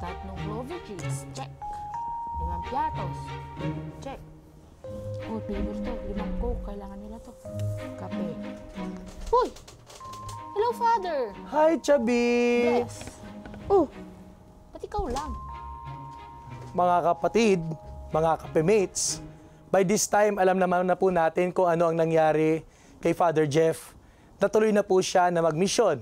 Tatlong clover cheese. Check. 5 piatos. Check. Oh, flavor to. 5 Coke. Kailangan nila to. Kape. Uy! Hello, Father! Hi, Chubby! Yes. Oh, ba't ikaw lang? Mga kapatid, mga kapemates, by this time, alam naman na po natin kung ano ang nangyari kay Father Jeff. Natuloy na po siya na magmisyon.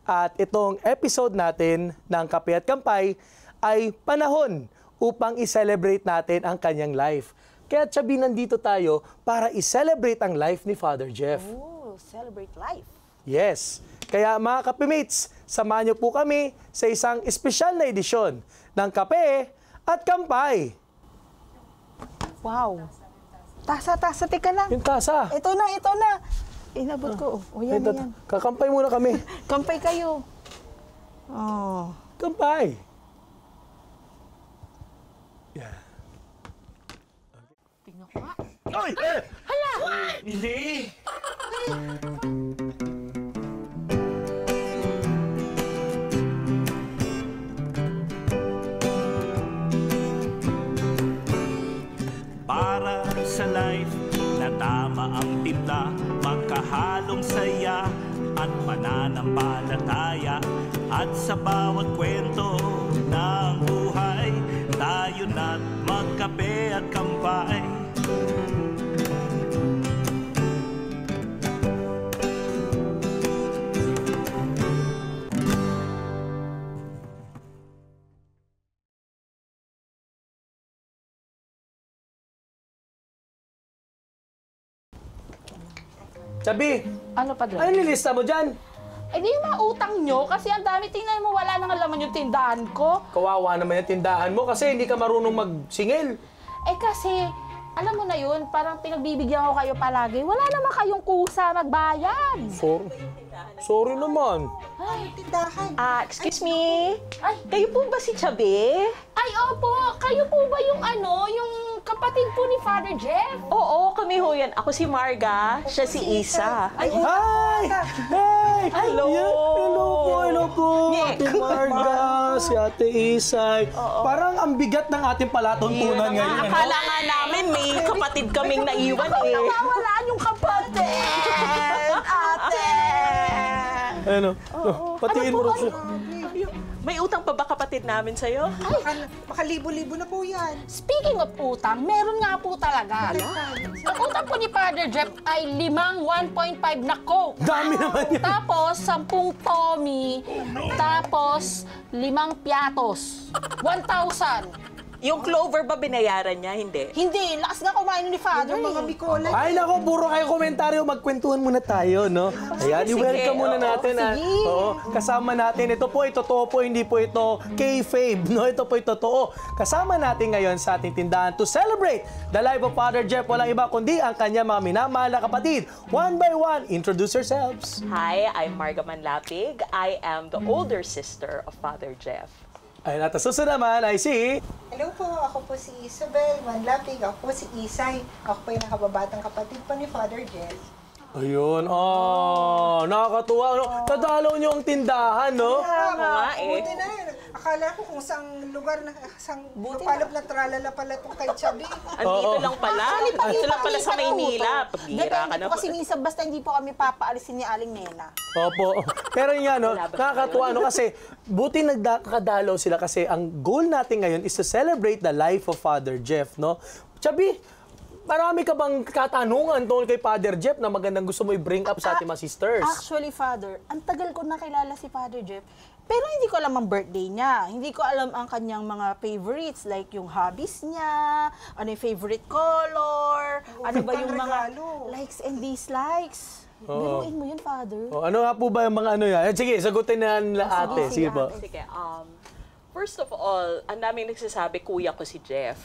At itong episode natin ng Kape at Kampay ay panahon upang i-celebrate natin ang kanyang life. Kaya Chubby, nandito tayo para i-celebrate ang life ni Father Jeff. Oh, celebrate life. Yes. Kaya mga kapemates, samahan niyo po kami sa isang espesyal na edisyon ng Kape at Kampay. Wow. Tasa, teka lang. Yung tasa. Ito na. Inabot ko. Oh, yan, yan. Kakampay muna kami. Kampay kayo. Oh. Kampay. Yeah. Tingnan ko nga. Ay! Hala! Hindi! Para sa life na tama ang timpla, magkahalong saya at pananampalataya. At sa bawat kwento ng buhay, tayo na't magkape at kampay. Chubby, Ano, Padre? ano nilista mo dyan? Eh, di yung mga utang nyo, kasi ang dami, tingnan mo, wala nang laman yung tindahan ko. Kawawa naman yung tindahan mo kasi hindi ka marunong magsingil. Eh kasi, alam mo na yun, parang pinagbibigyan ko kayo palagi. Wala naman kayong kusa magbayad. Sorry naman. Excuse me? Ay. Kayo po ba si Chubby? Ay, opo, kayo po ba yung yung kapatid po ni Father Jeff? Oo, kami ho yan. Ako si Marga, siya si Isa. Hi! Hey! Hello! Hello po! Yeah. Ate Marga, si Ate Isay. Parang ang bigat ng ating palatuntunan ngayon. Akala nga namin may kapatid kaming naiwan eh. Nawawalaan yung kapatid! Ate! Ano? Patiin mo rin siya. May utang pa ba kapatid namin sa'yo? Baka libo-libo na po yan. Speaking of utang, meron nga po talaga. Ang utang po ni Father Jeff ay 1.5 na Coke. Dami naman yan. Tapos, 10 Tommy. Tapos, 5 piatos. 1,000. Yung Clover ba binayaran niya? Hindi. Hindi, lakas nga kumain ni Father. Yung mga Mikola. Ay, nako, puro kayo komentaryo. Magkwentuhan muna tayo, no? Ayan, i-welcome muna natin. Oo, kasama natin. Ito po ay totoo po, hindi po ito kayfabe, no? Ito po ay totoo. Kasama natin ngayon sa ating tindahan to celebrate the life of Father Jeff. Walang iba kundi ang kanya mga minamahal na kapatid. One by one, introduce yourselves. Hi, I'm Marga Manlapig. I am the older sister of Father Jeff. Ayun, at susunod naman ay si... Hello po, ako po si Isabel Manlapig. Ako po si Isay. Ako po yung nakababatang kapatid po ni Father Jeff. Ayun, nakakatuwa. No? Tadalaw niyo ang tindahan, no? nga eh. Buti na yun. Akala ko kung saang lugar na, saang palop na tralala pala itong kay Chubby. Andito lang pala. Andito lang pala sa Maynila. Paghira ka na. Kasi minsan, basta hindi po kami papaalisin ni Aling Nena. Opo. Pero yun nga, no, nakakatuwa, no, kasi buti nagkakadalaw sila kasi ang goal natin ngayon is to celebrate the life of Father Jeff, no? Chubby, marami ka bang katanungan tungkol kay Father Jeff na magandang gusto mo i-bring up sa ating mga sisters? Actually, Father, ang tagal ko nakilala si Father Jeff, pero hindi ko alam ang birthday niya. Hindi ko alam ang kanyang mga favorites, like yung hobbies niya, ano yung favorite color, ano ba yung mga likes and dislikes. Biruin mo yun, Father. Ano nga po ba yung mga ano yan? Sige, sagutin na nila ate. Sige po. Sige, first of all, ang daming nagsasabi, kuya ko si Jeff.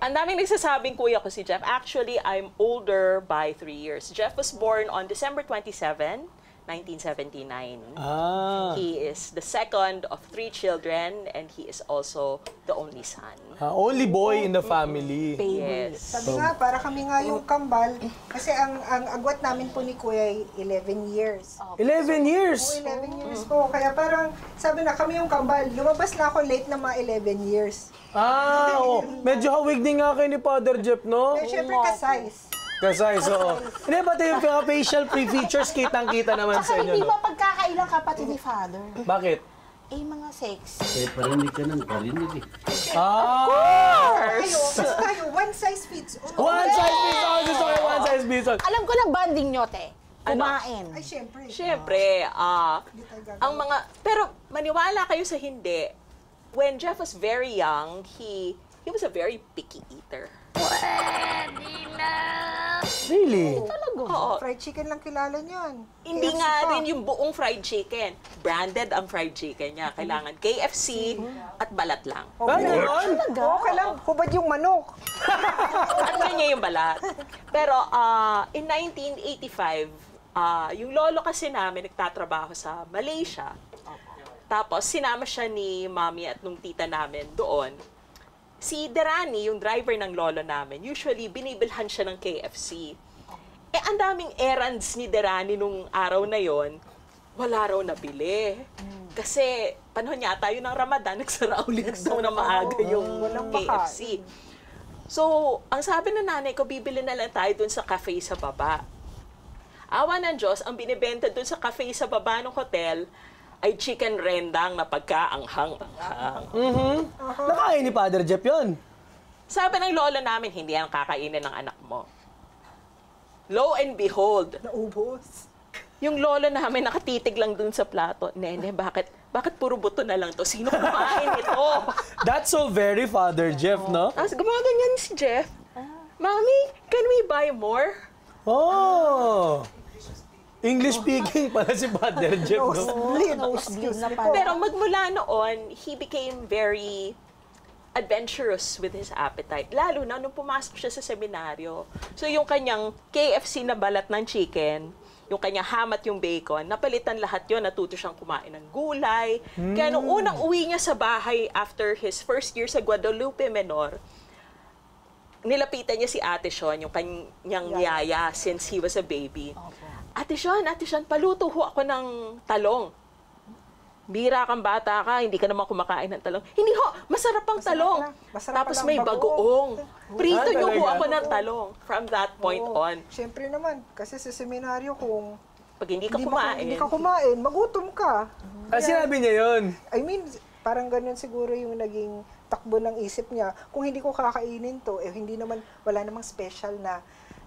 Ang daming nagsasabing kuya ko si Jeff. Actually, I'm older by 3 years. Jeff was born on December 27, 1979. Ah, He is the second of 3 children and he is also the only son. only boy in the family. Favorite. Yes. Sabi nga, para kami nga yung kambal, kasi ang agwat namin po ni Kuya ay 11 years. 11 years. 11 years po. Kaya parang, sabi na kami yung kambal. Lumabas na ako late na mga 11 years. Ah, medyo hawig din nga kayo ni Father Jeff, no? Kaya syempre ka-size. Kasay, so. Hindi, pati yung facial features, kitang-kita naman sa Saka inyo, hindi no? ba pagkakailang kapatid ni Father? Bakit? Eh, mga sexy. Eh, parinig ka ng parinig eh. Ah! Kayo, kasi tayo, one size fits all. One size fits all! Gusto ko yung one size fits all. Alam ko na banding nyo, te. Kumain. Ay, syempre. Siyempre, ang mga, pero maniwala kayo sa hindi, when Jeff was very young, he was a very picky eater. Really? Talaga. Oo. Fried chicken lang kilala niyan. Hindi KFC nga pa. rin yung buong fried chicken. Branded ang fried chicken niya. Kailangan KFC at balat lang. Oh, Ay, ganun. ganon? Oo, kailangan hubad yung manok. At yun niya yung balat. Pero in 1985, yung lolo kasi namin nagtatrabaho sa Malaysia. Tapos sinama siya ni mami at nung tita namin doon. Si Derani, yung driver ng lolo namin, usually binibilhan siya ng KFC. Eh, ang daming errands ni Derani nung araw na yon, wala raw nabili. Kasi panahon yata yun ng Ramadan, nagsara ulit daw na maaga yung walang KFC. So, ang sabi ng nanay ko, bibili na lang tayo dun sa cafe sa baba. Awa ng Diyos, ang binibenta dun sa cafe sa baba ng hotel ay chicken rendang na pagkaanghang-anghang. Nakain ni Father Jeff yun. Sabi ng lolo namin, hindi yan kakainin ng anak mo. Lo and behold, Naubos. yung lolo namin nakatitig lang dun sa plato. Nene, bakit puro buto na lang to? Sino kumain ito? That's so very Father Jeff, no? Tapos gumaganyan si Jeff. Mami, can we buy more? Oh! English speaking pala si Father Jeff, no? Excuse me pa. po. Pero magmula noon, he became very adventurous with his appetite. Lalo na nung pumasok siya sa seminaryo. So yung kanyang KFC na balat ng chicken, yung kanyang ham at yung bacon, napalitan lahat yon, natuto siyang kumain ng gulay. Kaya nung unang uwi niya sa bahay after his first year sa Guadalupe Menor, nilapitan niya si Ate Sean, yung kanyang yaya since he was a baby. Ate Sean, paluto ho ako ng talong. Bira kang bata ka, hindi ka naman kumakain ng talong. Hindi ho, masarap ang talong. Masarap Tapos lang may bagoong. bagoong. Prito niyo ho talaga? ako ng talong. From that point on. Siyempre naman, kasi sa seminaryo kung Pag hindi ka hindi kumain, ka kumain, magutom ka. Ah, sinabi niya yun. I mean, parang ganun siguro yung naging takbo ng isip niya. Kung hindi ko kakainin to, eh hindi naman, wala namang special na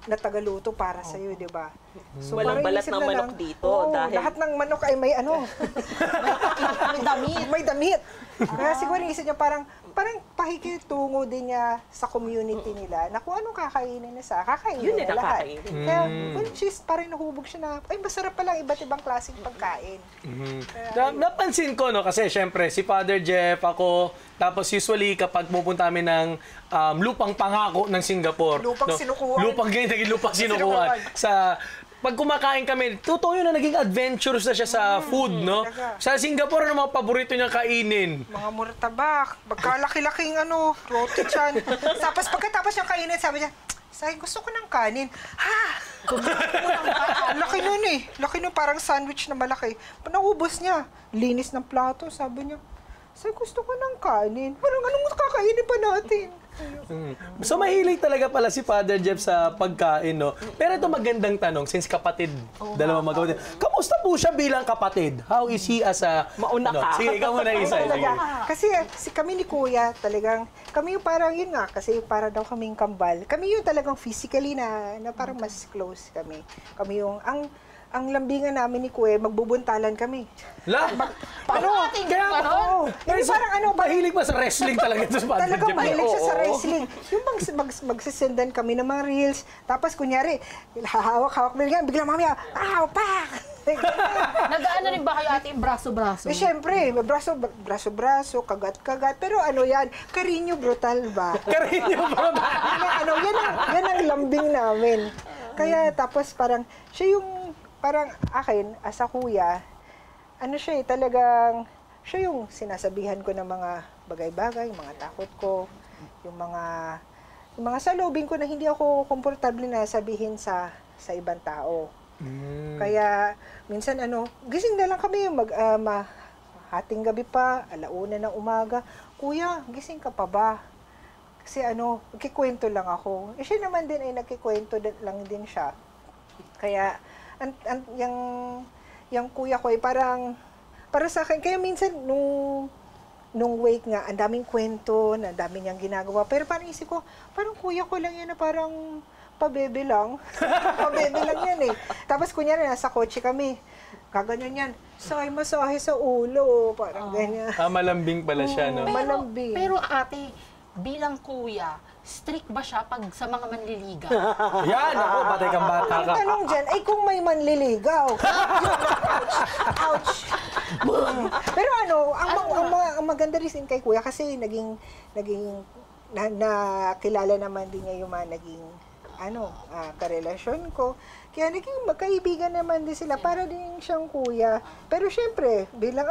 tagaluto para sa iyo, 'di ba? So Walang parang balat inisip ng na manok lang, dito oo, dahil- lahat ng manok ay may ano, May damit. may damit. Kaya siguro isip niya parang pakikitungo din niya sa community nila na kung anong kakainin niya kakainin Yun niya din ang lahat. kakainin. Kaya well, parang nahubog siya na, ay masarap palang iba't ibang klaseng pagkain. Napansin ko, no, kasi syempre, si Father Jeff, ako, tapos usually kapag pupunta kami ng lupang pangako ng Singapore. Lupang sinukuan. Lupang sinukuan. Pag kumakain kami, totoo yun na naging adventurous na siya sa food, no? talaga. Sa Singapore, ano mga paborito niya kainin? Mga murtabak, magkalaki-laking roti chan. Tapos pagkatapos niyang kainin, sabi niya, Say, gusto ko ng kanin. Ha? Laki nun eh. Laki nun, parang sandwich na malaki. Naubos niya. Linis ng plato, sabi niya. Say, gusto ko ng kanin. Parang anong kakainin pa natin? So mahilig talaga pala si Father Jeff sa pagkain, no? Pero ito magandang tanong, since kapatid, dalawang magkapatid. Kamusta po siya bilang kapatid? How is he as a... Mauna ka. Sige, ikaw muna isa. Sige. Talaga. Kasi kami ni Kuya, talagang, kami yung parang yun nga, kasi para daw kaming kambal. Kami yung talagang physically na parang mas close kami. Kami yung, ang lambingan namin ni Kuya, magbubuntalan kami. La? Paano? Kaya Oo. Hindi parang mahilig pa sa wrestling talaga ito sa Father Talagang Jeff. mahilig siya sa Oo. wrestling. Yung magsisendan kami ng mga reels, tapos kunyari, hahawak-hawak mo yan, biglang mamaya, pak! Nagaano rin ba kayo ate yung braso-braso? Eh, syempre, braso-braso, kagat-kagat, pero ano yan, Carino brutal ba? Karinyo ba? yan ang lambing namin. Kaya tapos parang, siya yung parang akin, as a kuya, ano siya talagang, siya yung sinasabihan ko ng mga bagay-bagay, mga takot ko, yung mga salubin ko na hindi ako komportable na sabihin sa ibang tao. Kaya, minsan gising na lang kami, hating gabi pa, 1:00 ng umaga, Kuya, gising ka pa ba? Kasi nagkikwento lang ako. Siya naman din ay nagkikwento lang din siya. Kaya, yung kuya ko ay parang, para sa akin, kaya minsan nung wake nga, ang daming kwento, ang daming niyang ginagawa. Pero parang isip ko, parang kuya ko lang yan na parang pabebe lang. Pabebe lang yan eh. Tapos kunyari, nasa kotse kami, kaganyan yan, masahe sa ulo, parang ganyan. Malambing pala siya, no? Malambing. Pero ate, bilang kuya, strict ba siya pag sa mga manliligaw? Yan, ako, patay kang bata Ang ka. tanong dyan, ay kung may manliligaw. Ouch! Pero ang maganda rin kay kuya kasi naging nakilala naman din niya yung mga naging karelasyon ko. Kaya naging magkaibigan naman din sila para din siyang kuya. Pero syempre, bilang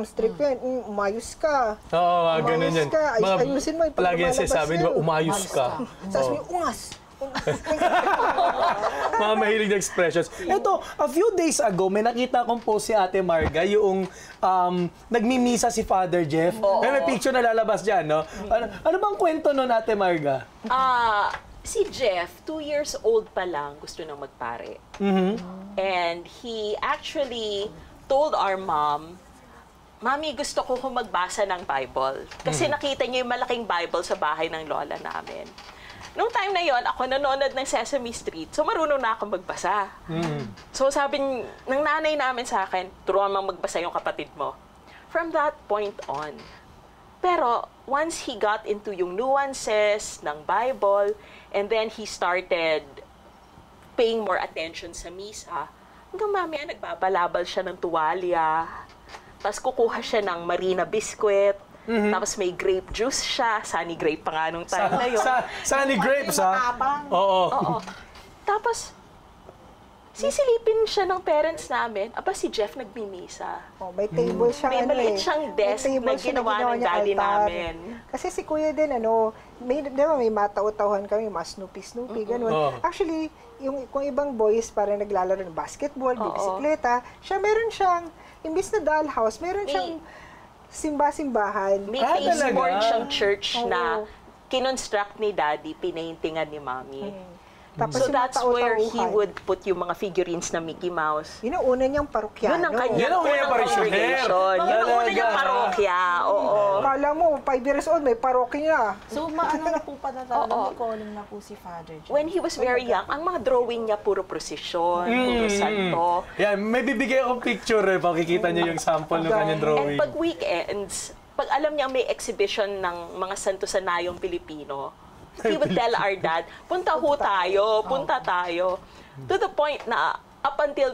strict yan, umayos ka. Oo, ganun yan. Ka, ayusin mo. Palagi yan sinasabi, di ba, umayos ka. Sabi mo, ungas. Mga mahilig na expressions. Ito, a few days ago, may nakita kong post si Ate Marga, yung nagmimisa si Father Jeff. May picture na lalabas dyan, no? Ano bang kwento nun, Ate Marga? Si Jeff, 2 years old pa lang, gusto nang magpare. And he actually told our mom, Mami, gusto ko magbasa ng Bible. Kasi nakita niya yung malaking Bible sa bahay ng lola namin. Nung time na yon, ako nanonood ng Sesame Street, so marunong na ako magbasa. So sabi ng nanay namin sa akin, turuan mo magbasa yung kapatid mo. From that point on. Pero once he got into yung nuances ng Bible, and then he started paying more attention sa misa, hanggang mamaya nagbabalabal siya ng tuwalya, tapos kukuha siya ng Marina biscuit, tapos may grape juice siya, sunny grape pa nga nung time na yun. Sunny grapes, ha? Oo. Tapos, sisilipin siya ng parents namin, si Jeff nagmimisa. May table siyang May maliit siyang desk may na table siya ginawa ng niya daddy altar. namin. Kasi si kuya din, may matau-tauhan kami, mga Snoopy, ganun. Actually, kung ibang boys parang naglalaro ng basketball, bisikleta, meron siyang, imbis na dollhouse, meron siyang simba-simbahan. May baseboard siyang church na kinonstruct ni daddy, pinaintingan ni mommy. Tapos So that's where he would put yung mga figurines na Mickey Mouse. Yun ang una niyang parokyano. Yun ang kanyang unang congregation. Yun ang una niyang parokya. Oo. Kala mo, 5 years old, may parokya. So, na po pa may calling na po si Father Jeff. When he was very young, ang mga drawing niya puro prosesyon, puro santo. Yan, may bibigay akong picture, pakikita niyo yung sample ng kanyang And drawing. pag weekends, pag alam niya may exhibition ng mga santo sanayong Pilipino, he would tell our dad, punta tayo. To the point na, up until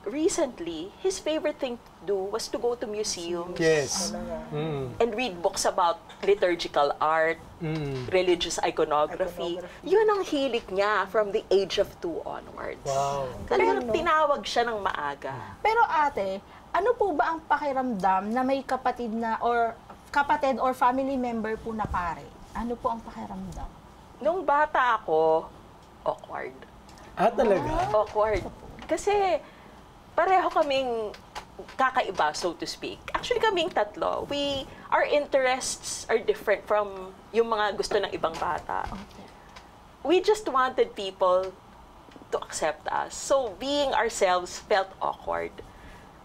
recently, his favorite thing to do was to go to museums. Yes. And read books about liturgical art, religious iconography. Yun ang hilig niya from the age of 2 onwards. Wow. Talagang tinawag siya ng maaga. Pero ate, ano po ba ang pakiramdam na may kapatid or family member po na pare? Ano po ang pakiramdam? Nung bata ako, awkward. Talaga? Awkward. Kasi pareho kaming kakaiba, so to speak. Actually, kaming tatlo. Our interests are different from yung mga gusto ng ibang bata. We just wanted people to accept us. So, being ourselves felt awkward.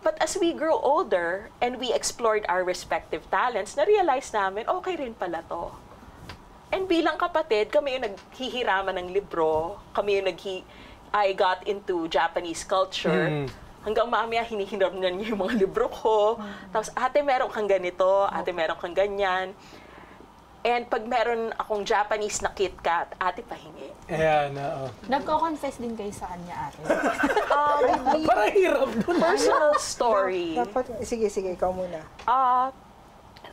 But as we grew older and we explored our respective talents, na-realize namin, okay rin pala to. And bilang kapatid, kami yung naghihiraman ng libro, I got into Japanese culture. Hanggang mamaya, hinihiram na niya yung mga libro ko. Tapos, ate, meron kang ganito, ate, meron kang ganyan. And pag meron akong Japanese na KitKat, ate, pahingi. Ayan, oo. Nagko-confess din kayo sa kanya, ate. Parang hirap dun. Personal story. Sige, ikaw muna.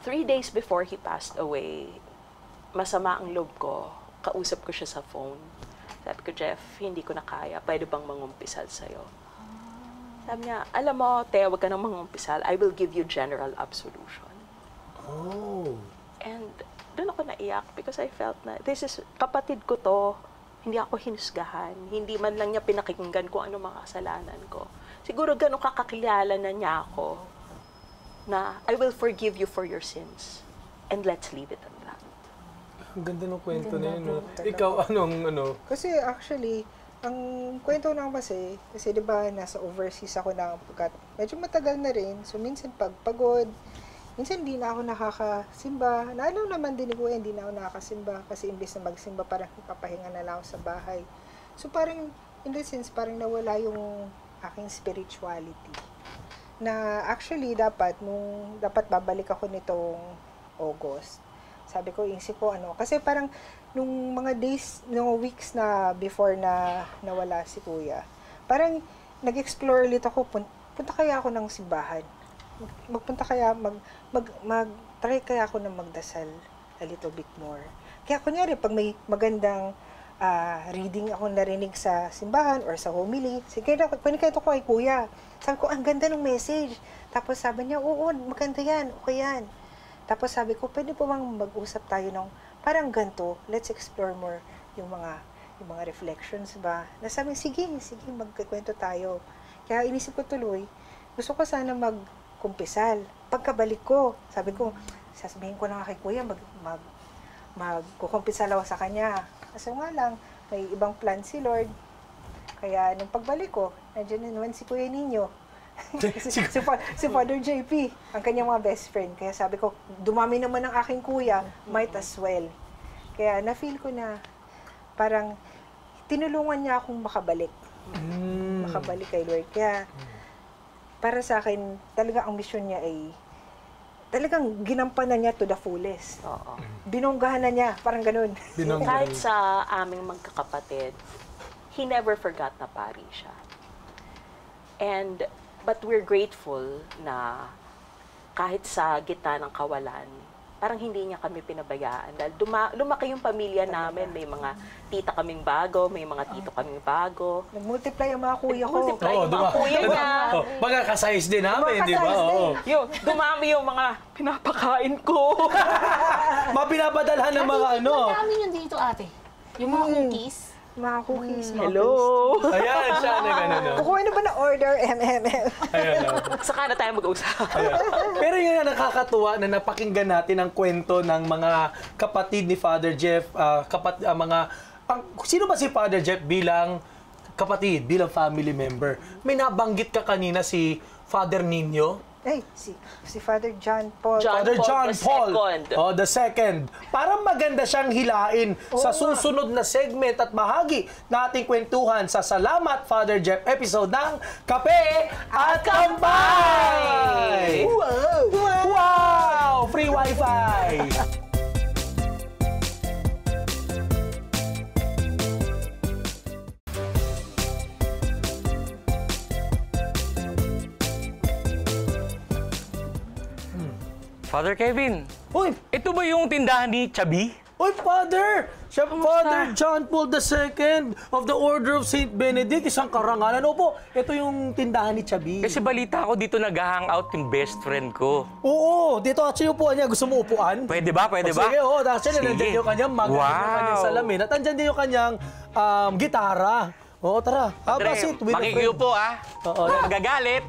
3 days before he passed away, masama ang loob ko. Kausap ko siya sa phone. Sabi ko, Jeff, hindi ko na kaya. Pwede bang mangumpisal sa'yo? Sabi niya, alam mo, Te, huwag ka nang mangumpisal. I will give you general absolution. Oh. And doon ako naiyak because I felt na, kapatid ko to, hindi ako hinusgahan. Hindi man lang niya pinakinggan kung ano mga kasalanan ko. Siguro ganun kakakilala na niya ako na I will forgive you for your sins. And let's leave it at that. Ang ganda ng kwento na yun. No? Ikaw, anong ano? Kasi actually, ang kwento lang kasi di ba nasa overseas ako na pagkat medyo matagal na rin. So minsan pag pagod, minsan hindi na ako nakakasimba. Alam naman din ni Kuya, hindi na ako nakakasimba kasi imbes na magsimba parang ipapahinga na lang ako sa bahay. So parang in the sense parang nawala yung aking spirituality. Na actually dapat babalik ako nitong August. Sabi ko, isip ko kasi parang nung mga days, nung weeks na before na nawala si Kuya, parang nag-explore ulit ako, punta kaya ako ng simbahan. Magpunta kaya, mag-try kaya ako na magdasal a little bit more. Kaya kunyari, pag may magandang reading ako narinig sa simbahan or sa homily, sige na, panikito ko kay Kuya. Sabi ko, ang ganda ng message. Tapos sabi niya, oo, maganda yan, okay yan. Tapos sabi ko, pwede po bang mag-usap tayo ng parang ganito, let's explore more yung mga reflections ba. Nasabi, sige, magkikwento tayo. Kaya inisip ko tuloy, gusto ko sana magkumpisal. Pagkabalik ko, sabi ko, sasabihin ko na kay Kuya, magkukumpisal ako sa kanya. Kasi nga lang, may ibang plan si Lord. Kaya nung pagbalik ko, nandiyan na naman si Kuya Nino. si Father JP, ang kanyang mga best friend. Kaya sabi ko, dumami naman ang aking kuya, might as well. Kaya na-feel ko na parang tinulungan niya akong makabalik. Makabalik kay Lord. Kaya para sa akin, talaga ang mission niya ay talagang ginampanan niya to the fullest. Oo. Binonggahan na niya, parang ganun. Kahit sa aming magkakapatid, he never forgot na pari siya. But we're grateful na kahit sa gitna ng kawalan, parang hindi niya kami pinabayaan. Dahil lumaki yung pamilya namin. May mga tita kaming bago, may mga tito kaming bago. Nag-multiply ang mga kuya ko. Nag-multiply yung mga kuya niya. Magkakasize din namin, di ba? Dumami yung mga pinapakain ko. Mapinapadalhan ng mga ano. Ang dami yun dito, ate. Yung mga cookies. Mga cookies, mga Hello! Ayan, siya na gano'n. No? Kukuha na ba na order, MMM? Ayan, no? Saka na tayo mag-usap. Pero yun na nakakatuwa na napakinggan natin ang kwento ng mga kapatid ni Father Jeff, sino ba si Father Jeff bilang kapatid, bilang family member? May nabanggit ka kanina si Father Nino. Ay, si Father John Paul. Father John Paul. II. The second. Parang maganda siyang hilain sa susunod na segment at bahagi na ating kwentuhan sa Salamat Father Jeff episode ng Kape at Kampay! Wow! Free Wi-Fi! Father Kevin, Uy! ito ba yung tindahan ni Chubby? Uy, Father! Siya Father John Paul II of the Order of St. Benedict, isang karangalan. Opo, ito yung tindahan ni Chubby. Kasi balita ko dito nag-hangout yung best friend ko. Oo, dito actually upuan niya. Gusto mo upuan? Pwede ba? Pwede ba? Sige, oo. Actually, Sige. nandiyan yung kanyang mug, nandiyan yung kanyang salamin, at nandiyan din yung kanyang gitara. Oo, tara. Have a seat with a friend. Makikiupo Oo, yan. Gagalit.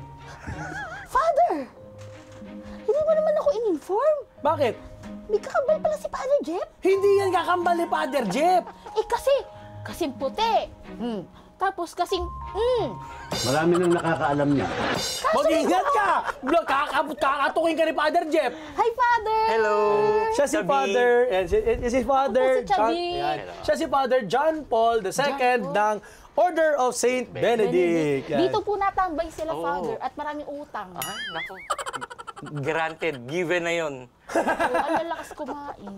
Father! Hindi mo naman ako in-inform. Bakit? May kakambal pala si Father Jeff. Hindi yan kakambal ni Father Jeff. Kasing puti. Tapos kasing, Marami nang nakakaalam niya. Mag-ingat ka! Kakatukin ka ni Father Jeff. Hi, Father! Hello. Siya si Chubby. Father, si Father Ako si Chubby. Siya si Father John Paul II ng Order of St. Benedict. Yan. Dito po natambay sila, Oo. Father, at maraming utang. Ah, nako. Granted, given na yon. Ang lalakas kumain.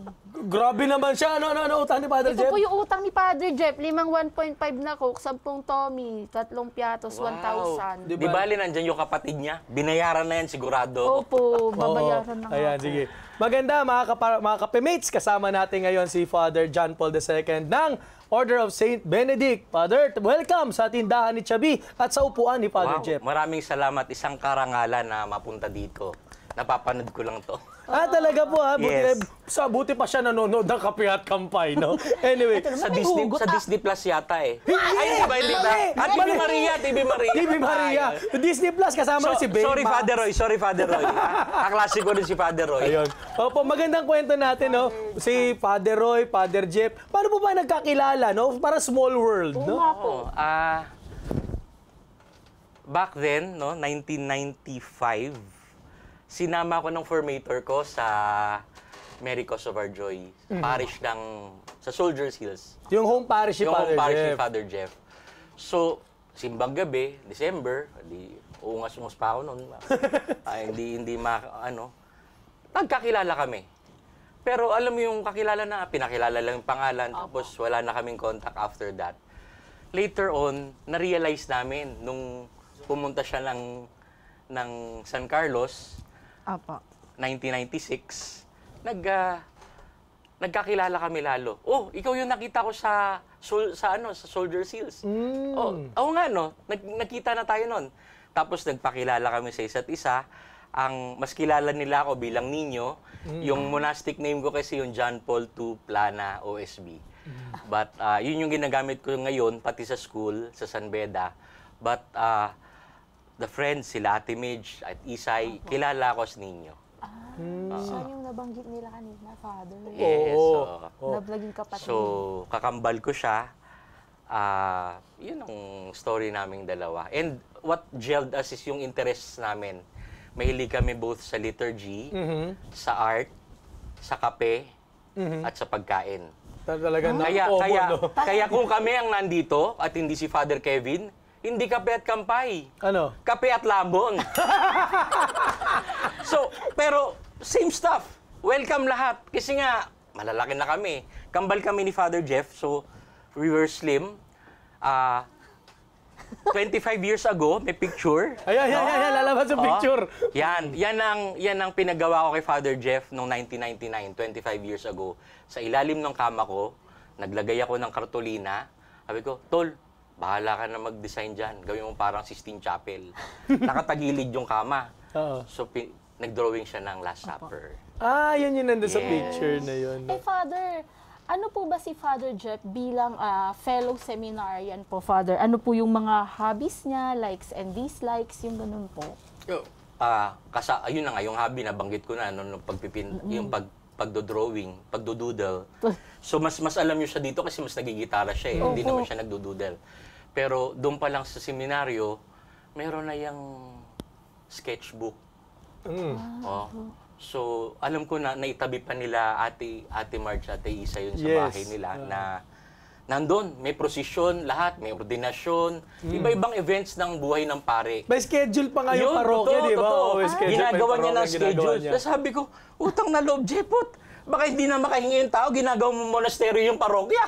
Grabe naman siya. Ano utang ni Father Ito Jeff? po yung utang ni Father Jeff. 5 1.5 na Coke, 10 Tommy, 3 piatos, 1,000. Di Di ba? bali, nandyan yung kapatid niya. Binayaran na yan sigurado. Opo, babayaran na nga Ayan, po. sige. Maganda, mga kape-mates, kasama natin ngayon si Father John Paul II ng Order of Saint Benedict. Father, welcome sa tindahan ni Chubby at sa upuan ni Father Wow, Jeff. maraming salamat. Isang karangalan na mapunta dito. Napapanood ko lang to. Talaga po ha. Yes. Buti pa siya nanonood ng Kape at Kampay, no? Anyway. Ito naman, Sa may Disney, hugot, sa ah. Disney Plus yata eh. Hindi! Ay, hindi ba? Mali! TV Maria, TV Maria. TV Maria. Disney Plus kasama na si Baymax. Sorry Father Roy. Kaklase ko din si Father Roy. Ayun. Opo, magandang kwento natin, no? Si Father Roy, Father Jeff. Paano po ba nagkakilala, no? Para small world, Oo no? nga po. Back then, no, 1995, sinama ko ng formator ko sa Mary Cause of Our Joy, parish sa Soldiers Hills. Yung home parish ni Yung Father home parish ni Jeff. Father Jeff. So, simbang gabi, December, uungas-ungas pa ako noon. Nagkakilala kami. Pero alam mo yung kakilala na, pinakilala lang yung pangalan, tapos wala na kaming contact after that. Later on, na-realize namin nung pumunta siya ng San Carlos, Apa. 1996, nagkakilala kami lalo. Oh, ikaw yung nakita ko sa Soldier Hills. Oo nga no, nagkita na tayo noon. Tapos nagpakilala kami sa isa't isa. Ang mas kilala nila ako bilang Ninyo, yung monastic name ko kasi yung John Paul II Plana OSB. But yun yung ginagamit ko ngayon pati sa school sa San Beda. But the friends sila Ate Midge at Isay, kilala ko si Ninyo. Siya yung nabanggit nila kanina, Father. Yes. Oo. Nablaging kapatid. So, kakambal ko siya. Yun ang story naming dalawa. And what gelled us is yung interests namin. Mahilig kami both sa liturgy, sa art, sa kape, at sa pagkain. Talagang Kaya kung kami ang nandito at hindi si Father Kevin, hindi kape at kampay. Ano? Kape at labon. So, pero same stuff. Welcome lahat. Kasi nga, malalaki na kami. Kambal kami ni Father Jeff, so we were slim. 25 years ago, may picture. Ayan, lalabas sa picture. Yan ang pinagawa ko kay Father Jeff noong 1999, 25 years ago. Sa ilalim ng kama ko, naglagay ako ng kartolina. Sabi ko, Tol, bahala ka na mag-design dyan. Gawin mo parang Sistine Chapel. Nakatagilid yung kama. So, nag-drawing siya ng Last Supper. Yun yung nandun sa picture na yun. Eh, Father, ano po ba si Father Jeff bilang fellow seminarian po, Father? Ano po yung mga hobbies niya, likes and dislikes, yung ganun po? Ayun na nga, yung hobby na banggit ko na, yung pagdodrawing, pagdodoodle. So, mas alam niyo siya dito kasi mas nagigitara siya eh. Hindi naman siya nagdodoodle. Pero doon pa lang sa seminaryo, meron na yung sketchbook. So, alam ko na naitabi pa nila Ate Marge, Ate Isa yun sa bahay nila na nandun, may prosesyon, lahat, may ordinasyon, iba-ibang events ng buhay ng pare. May schedule pa nga yung parokya, di ba? Totoo. Ginagawa niya ng schedule. Tapos sabi ko, utang na loob, Jepot. Baka hindi na makahingi yung tao, ginagawa mo monasteryo yung parokya.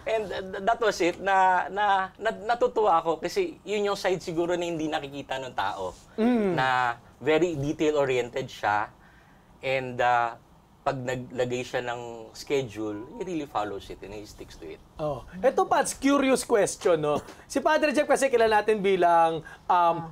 And that was it, natutuwa ako kasi yun yung side siguro na hindi nakikita ng tao. Na very detail-oriented siya and pag naglagay siya ng schedule, he really follows it and he sticks to it. Ito, Pats, curious question, no? Si Padre Jeff kasi kilala natin bilang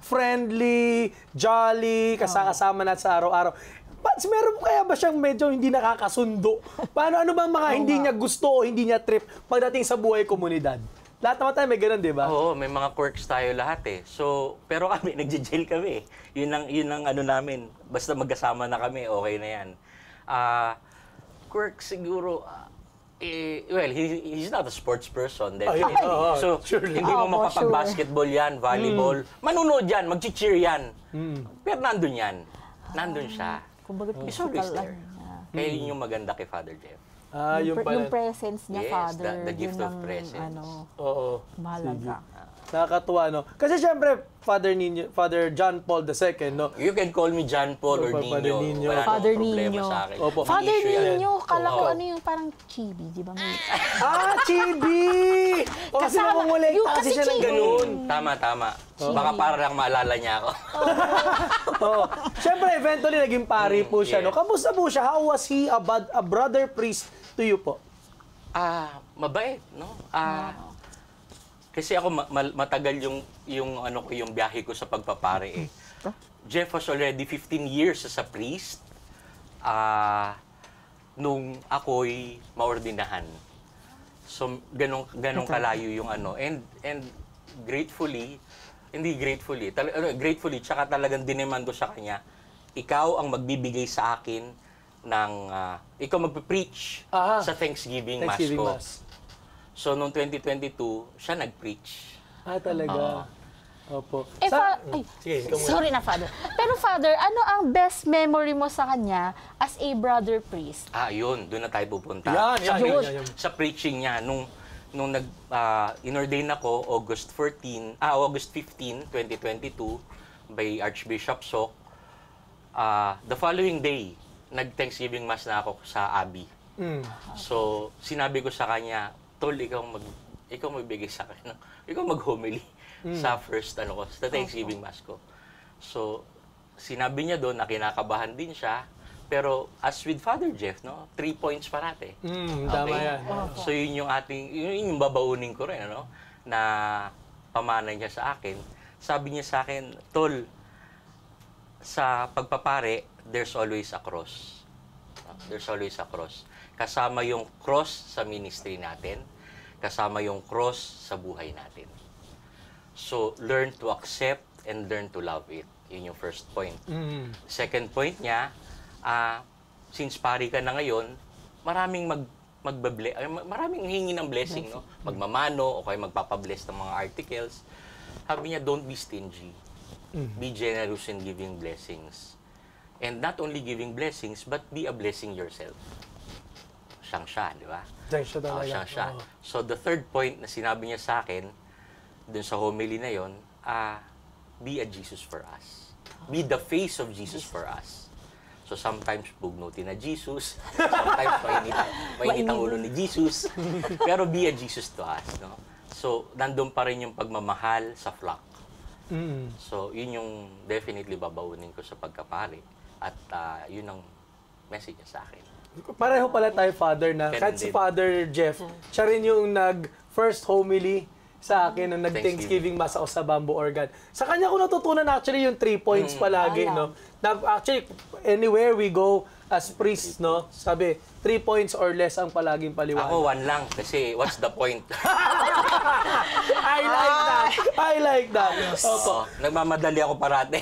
friendly, jolly, kasama natin sa araw-araw. Pats, meron kaya ba siyang medyo hindi nakakasundo? Ano bang mga hindi niya gusto o hindi niya trip pagdating sa buhay komunidad? Lahat naman tayo may ganun, di ba? Oo, may mga quirks tayo lahat eh. So, pero kami, nagje-jail kami. Yun ang ano namin. Basta magkasama na kami, okay na yan. Quirks siguro, well, he's not a sports person. Definitely. So, hindi mo makapag-basketball yan, volleyball. Manunood yan, mag-cheer yan. Pero nandun yan. Nandun siya. Kumbaga, He's always physical there. niya. Kaya yun yung maganda kay Father Jeff. Yung pala. Yung presence niya, Yes, Father. the gift yun of ang, presence. Oo. mahalaga. Nakakatuwa, no? Kasi syempre, Father John Paul II, no? You can call me John Paul or Opo, Father Nino. Nino. Wala Father namang problema Nino. sa akin. Opo. Hindi Father issue yan. Nino, kala ko Oo. ano yung parang chibi, di ba? Chibi! O, kasi Kasama- namumulekta yung kasi kasi siya ng chibi. ganun. Tama. Baka para lang maalala niya ako. Oo. Siyempre, eventually, naging pari po siya, no? yes. Kamusta po siya? How was he a brother priest to you po? Mabait, no? Kasi ako matagal yung biyahe ko sa pagpapare eh. Jeff was already 15 years as a priest nung ako'y maordinahan. So ganong kalayo yung ano and gratefully tsaka talagang dinemando sa kanya, ikaw ang magbibigay sa akin ng ikaw magpe-preach sa Thanksgiving Mass ko. Mass. So, noong 2022, siya nag-preach. Talaga. Opo. Sige, ikaw muna. Sorry na, Father. Pero, Father, ano ang best memory mo sa kanya as a brother priest? Yun. Doon na tayo pupunta. Yan. Sa preaching niya, nung inordain ako, August 15, 2022, by Archbishop Sok, the following day, nag-Thanksgiving Mass na ako sa Abbey. So, sinabi ko sa kanya, Tol, ikaw magbigay sa akin. No? Ikaw mag-homily sa first, sa Thanksgiving Mass ko. So, sinabi niya doon na kinakabahan din siya. Pero, as with Father Jeff, no? 3 points parate. Tama yan. So, yun yung babaunin ko rin, ano? Na pamana niya sa akin. Sabi niya sa akin, Tol, sa pagpapare, there's always a cross. There's always a cross. Kasama yung cross sa ministry natin, kasama yung cross sa buhay natin. So, learn to accept and learn to love it. Yun yung first point. Second point niya, since pari ka na ngayon, maraming maraming hingi ng blessing, no? Magmamano o kaya magpapabless ng mga articles. Sabi niya, don't be stingy. Be generous in giving blessings. And not only giving blessings, but be a blessing yourself. Siyang siya, di ba? Siyang siya talaga. Siyang siya. So, the third point na sinabi niya sa akin, dun sa homily na yon, be a Jesus for us. Be the face of Jesus for us. So, sometimes bugnutin na Jesus, sometimes mainit ang ulo ni Jesus, pero be a Jesus to us, no? So, nandun pa rin yung pagmamahal sa flock. So, yun yung definitely babaunin ko sa pagkapare. At yun ang message niya sa akin. Pareho pala tayo, Father, na kahit si Father Jeff, siya rin yung nag-first homily sa akin nung nag-Thanksgiving Mass ako sa Bamboo Organ. Sa kanya ko natutunan actually yung 3 points palagi, no? Na, actually, anywhere we go as priests, no? Sabi, 3 points or less ang palaging paliwanag. Ako, 1 lang. Kasi what's the point? I like that. Opo. Nagmamadali ako parate.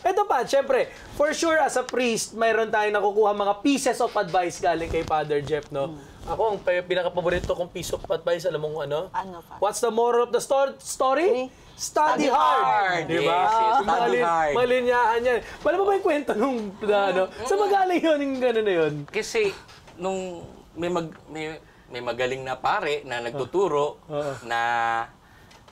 Ito pa, syempre, for sure as a priest, mayroon tayong nakukuha mga pieces of advice galing kay Father Jeff, no? Ako, ang pinaka-paborito kong piece of advice, alam mo ano? Ano pa? What's the moral of the story? Study hard! Di ba? Yes, study hard. Malinyahan yan. Wala ba yung kwento nung, ano? Sa magaling yun, yung gano'n na yun? Kasi, nung may magaling na pare na nagtuturo na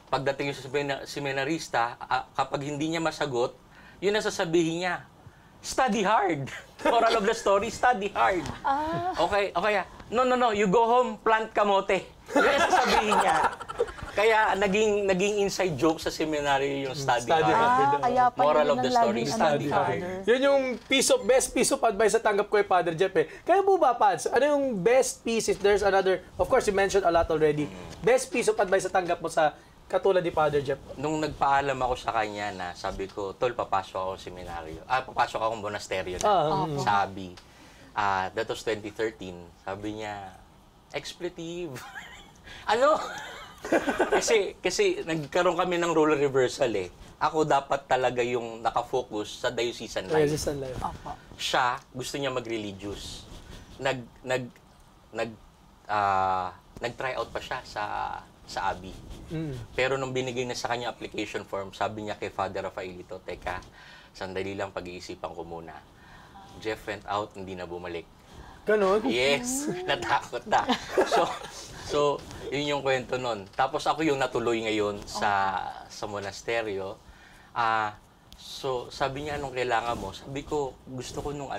pagdating yung sa seminarista, kapag hindi niya masagot, yun ang sasabihin niya, study hard. Moral of the story, study hard. Okay, no, you go home, plant kamote. Yun ang sasabihin niya. Kaya naging inside joke sa seminary yung study hard. Kaya pala Moral yun of the ang story, laging study ano, hard. Father. Yun yung best piece of advice na tanggap ko kay Father Jeff eh. Kaya po ba, Pads? Ano yung best piece if there's another, of course, you mentioned a lot already. Best piece of advice na tanggap mo sa katulad ni Father Jeff? Nung nagpaalam ako sa kanya na sabi ko, Tol, papasok akong seminaryo. Papasok akong monasteryo na sa Abbey. That was 2013. Sabi niya, expletive. Ano? kasi nagkaroon kami ng role reversal eh. Ako dapat talaga yung nakafocus sa diocesan life. Diocesan life. Siya, gusto niya mag-religious. Nag-try out pa siya sa Abbey. Pero nung binigay na sa kanya application form, sabi niya kay Father Rafaelito, teka, sandali lang pag-iisipan ko muna. Jeff went out, hindi na bumalik. Ganon? Yes, natakot na. So, yun yung kwento nun. Tapos ako yung natuloy ngayon sa monasteryo. So, sabi niya, anong kailangan mo? Sabi ko, gusto ko nung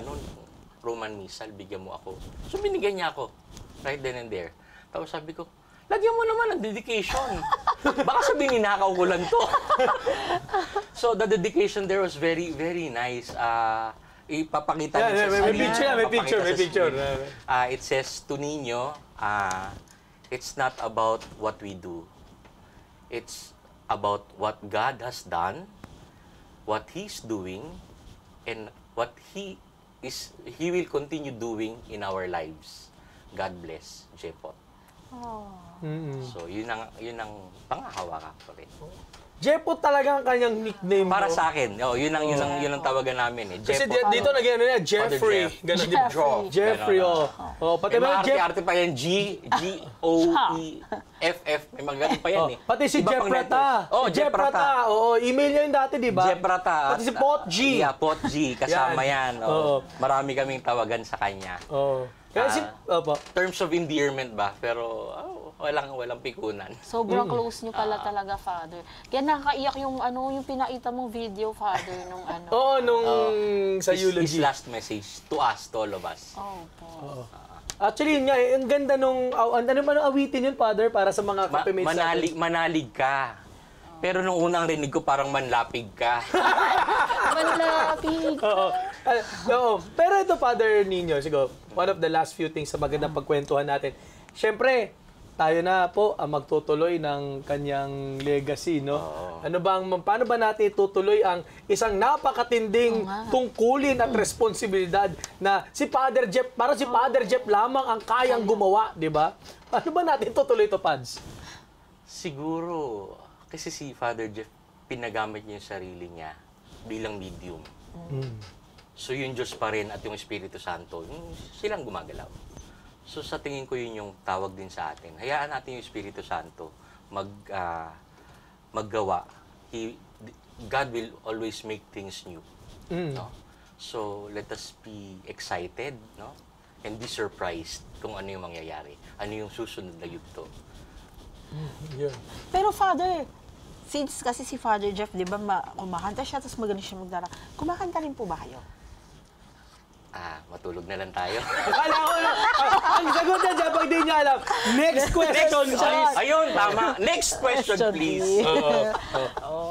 Roman Missal, bigyan mo ako. So, binigyan niya ako. Right then and there. Tapos sabi ko, lagyan mo naman ng dedication. Baka sabihin, ninakaw ko lang to. So, the dedication there was very, very nice. Ipapakita niya sa screen. May picture. It says, to Nino, it's not about what we do. It's about what God has done, what He's doing, and what He will continue doing in our lives. God bless, Jepot. So, yun ang pangahawakan ko rin. Jepot talaga ang kanyang nickname Para mo. sa akin, yun ang tawagan namin. Kasi Jepot. dito naging Jeffrey. Ganon din. Jeffrey, pati May mga arte pa yan, G-O-E-F-F. May mga ganun pa yan eh. Pati si Iba Jeff pang Prata. letters. Oh, Jeff Prata. Email niya yung dati, di ba? Jeff Prata. Pati si Pot G. Yeah, Pot G. Kasama yan. Marami kaming tawagan sa kanya. Kaya Terms of endearment ba? Pero walang pikunan. Sobrang close niyo pala talaga, Father. Kaya nakakaiyak yung yung pinaita mong video, Father, nung nung sa His eulogy. last message to us, to all of us. Actually, yun nga, ang ganda nung, ano man ang awitin yun, Father, para sa mga kapemates natin? Manalig ka. Pero nung unang rinig ko, parang manlapig ka. Manlapig. Oo. Pero ito, Father Nino, siguro, one of the last few things sa magandang pagkwentuhan natin. Siyempre, tayo na po ang magtutuloy ng kanyang legacy, no? Paano ba natin tutuloy ang isang napakatinding tungkulin at responsibilidad na si Father Jeff, para si Father Jeff lamang ang kayang gumawa, di ba? Paano ba natin tutuloy ito, Pads? Siguro, kasi si Father Jeff, pinagamit niya yung sarili niya bilang medium. So yung Diyos pa rin at yung Espiritu Santo, silang gumagalaw. So sa tingin ko yun yung tawag din sa atin. Hayaan natin yung Espiritu Santo maggawa. God will always make things new. No? So let us be excited, no? And be surprised kung ano yung mangyayari. Ano yung susunod na yugto. Pero Father, since kasi si Father Jeff, di ba, kumakanta siya, tapos magaling siya magdara. Kumakanta rin po ba kayo? Matulog na lang tayo. Akala ko na, ang sagot niya dyan, pag di niya alam. Next question, please. Ayun, tama. Next question, please.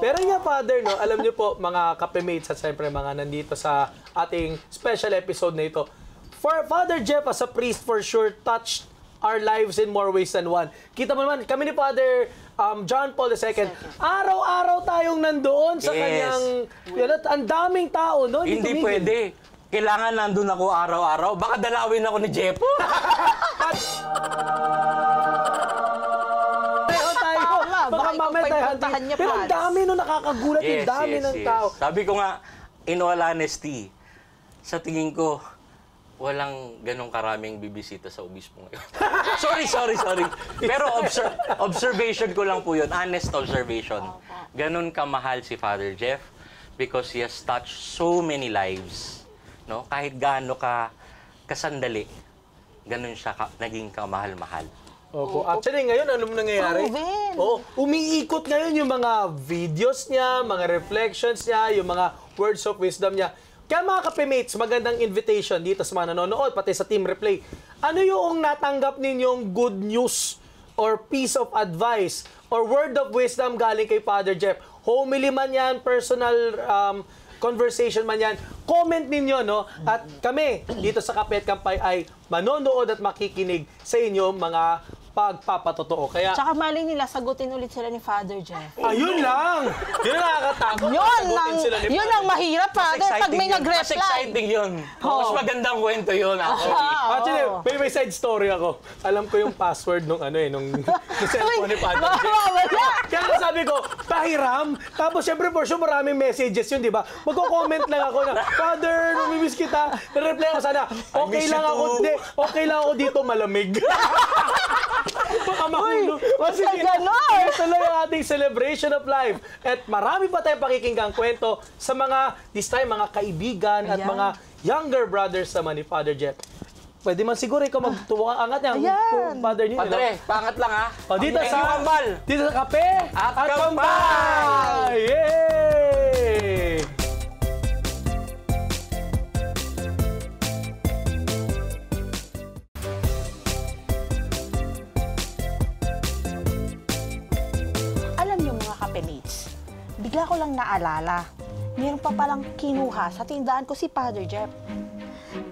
Pero nga, Father, no, alam niyo po, mga kapemates at siyempre mga nandito sa ating special episode na ito, Father Jeff as a priest for sure touched our lives in more ways than one. Kita mo naman, kami ni Father John Paul II, araw-araw tayong nandoon sa kanyang, ang daming tao, no? Hindi pwede. Kailangan nandun ako araw-araw. Baka dalawin ako ni Jepo. Baka mamaya tayo hunting. Pero ang dami nung nakakagulat, yung dami ng tao. Sabi ko nga, in all honesty, sa tingin ko, walang ganong karaming bibisita sa obispo ngayon. sorry. Pero observation ko lang po yun. Honest observation. Ganon kamahal si Father Jeff because he has touched so many lives. No? Kahit gaano ka kasandali, ganon siya naging kamahal-mahal. Opo. Actually, ngayon, anong nangyayari? Umiikot ngayon yung mga videos niya, mga reflections niya, yung mga words of wisdom niya. Kaya mga kapemates, magandang invitation dito sa mga nanonood, pati sa Team Replay. Ano yung natanggap ninyong good news or piece of advice or word of wisdom galing kay Father Jeff? Homily man yan, personal conversation man yan, comment ninyo, no? At kami, dito sa Kape at Kampay, ay manonood at makikinig sa inyo mga pagpapatotoo. Kaya, Tsaka mali nila, sagutin ulit sila ni Father Jeff. ayun lang! Yun ang nakakatakot. Yun ang mahirap, Father, pag may Mas nag-reply. exciting yun. Mas magandang kwento yun. Actually, may side story ako. Alam ko yung password nung cellphone ni Father Jeff. Kaya sabi ko, pahiram. Tapos syempre for sure maraming messages yun, di ba? Magko-comment lang ako na, Father, namimiss kita. Na-reply ako sana, okay lang ako dito malamig. Baka mahulog. Kasi tuloy ang ating celebration of life. At marami pa tayong pakikinggang kwento sa mga, this time, mga kaibigan at mga younger brothers naman ni Father Jeff. pwede man siguro ikaw magtuwa angat niya. Ayan. Father niyo. Padre, pangat lang ha. O, dito Thank sa you, Kambal. Dito sa kape At Kambal! Kambal! Yay! Alam niyo mga kapemates, bigla ko lang naalala, meron pa palang kinuha sa tindahan ko si Father Jeff.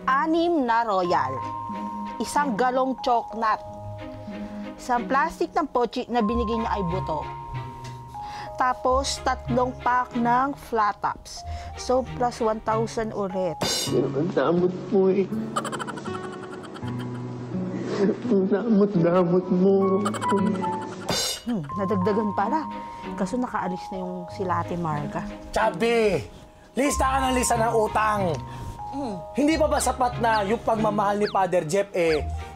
6 na royal, 1 galong choknat, isang plastic ng pochi na binigay niya ay buto. Tapos 3 pack ng flat tops. So plus 1,000 ulit. Ang damot mo eh. Ang damot-damot mo. Nadagdagan pala. Kaso nakaalis na yung sila Ate Marga. Chubby! Lista ka ng lista ng utang. Hindi pa ba sapat na yung pagmamahal ni Father Jeff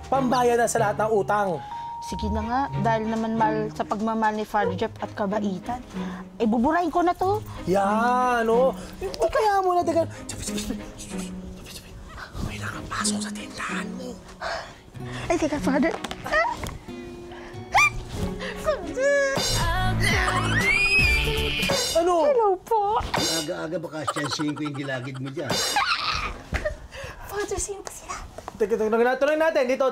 pambayad na sa lahat ng utang? Sige na nga, dahil naman mahal sa pagmamahal ni Father Jeff at kabaitan. Buburahin ko na to. Yan, o. Kaya mo na, teka. May nakapasok sa tindahan mo. Ay, teka, Father. Ano? Hello po. Aga-aga baka siyansihin ko yung gilagid mo dyan. Father, sino ba sila? Teka, tuloy natin. Dito.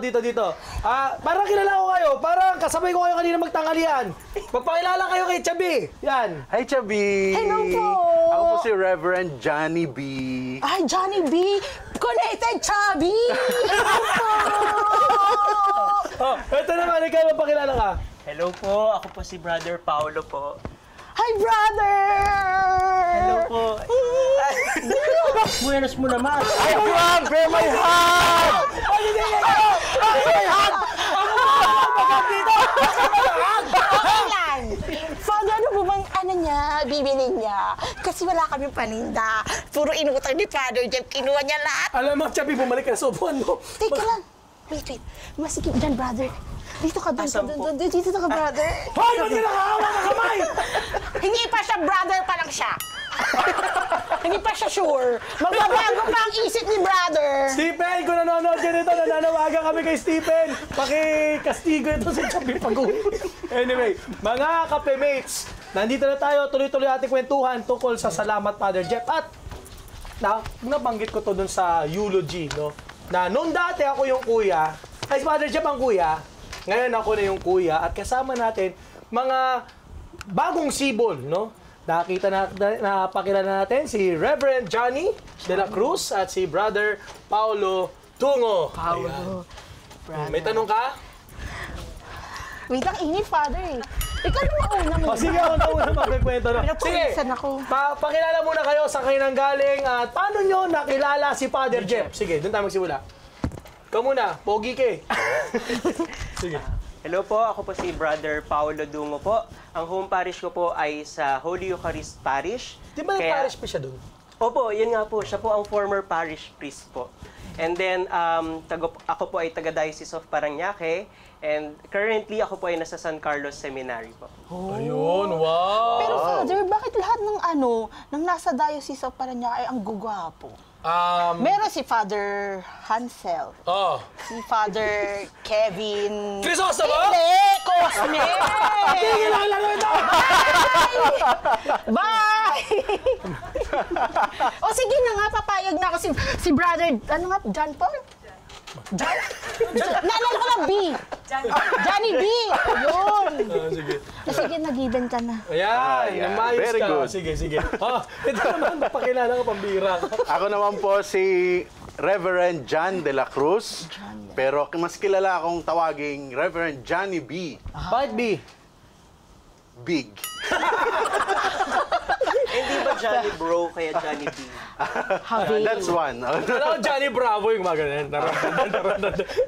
Parang kilala ko kayo. Parang kasabay ko kayo kanina magtanghalian. Magpakilala kayo kay Chubby. Yan. Hi, Chubby! Hello po! Ako po si Reverend Johnny B. Ay, Johnny B! Connected Chubby! Hello po! Ito naman, ikaw magpakilala ka. Hello po, ako po si Brother Paolo po. Hi, brother! Hello po. Buenos mo naman. Ay, Juan! Bear my hand! Ay, hindi kayo! Bear my hand! Okay lang! Father, ano po bang bibilin niya? Kasi wala kami paninda. Puro inutang ni Father Jeff. Kinuha niya lahat. Alam mo, Chubby, bumalik ka sa upuan mo. Teka lang. Wait. Masikip dyan, brother. Dito ka, doon. Dito ka, brother. Hoy! Ba't ka nakahawa ng kamay? Hindi pa siya brother pa lang siya. Hindi pa siya sure. Magbabago pa ang isip ni brother. Stephen, kung nanonood ka nito, nananawagan kami kay Stephen. Paki-kastigo ito si Chubby Pag-uwi. Anyway, mga kape-mates, nandito na tayo. Tuloy-tuloy ating kwentuhan tungkol sa salamat, Father Jeff. At nabanggit ko to dun sa eulogy, no? Na noong dati ako yung kuya, ay si Father Jeff ang kuya, ngayon ako na yung kuya, at kasama natin mga bagong sibol, no? Napakilala natin si Reverend Johnny de la Cruz at si Brother Paolo Tungo. Paolo. May tanong ka? Wait lang, init, Father eh. Ikaw na mauna mo. Sige, ako na muna magkikwento. No? Sige, Pinapawisan ako. pakilala muna kayo sa kayo nang galing at paano nyo nakilala si Father Jeff? Sige, doon tayo magsimula. Ikaw muna, pogi ke. Sige. Hello po, ako po si Brother Paolo Dungo po. Ang home parish ko po ay sa Holy Eucharist Parish. Di ba nag-parish pa siya doon? Opo, yun nga po. Siya po ang former parish priest po. And then, ako po ay taga-Diocese of Parañaque. And currently, ako po ay nasa San Carlos Seminary po. Ayun, wow! Pero Father, bakit lahat ng nasa Diocese of Parañaque ay ang gugwapo? Meron si Father Hansel, si Father Kevin. Crisostomo? Hindi! Cosme! Tigil lang lang ito! Bye! O sige na nga, papayag na ako si Brother, John Paul? John? Naalala ko lang, B. Johnny B. Ayun. Sige. Sige, nag-even ka na. Ayan, namayos Very ka. good. Sige. Ito naman, pakilala ka, pambira ka. Ako naman po si Reverend John de la Cruz. Pero mas kilala akong tawaging Reverend Johnny B. Bakit B? Big. Hindi ba Johnny Bro kaya Johnny B? That's one. Alam ko, Johnny Bravo yung mga ganun.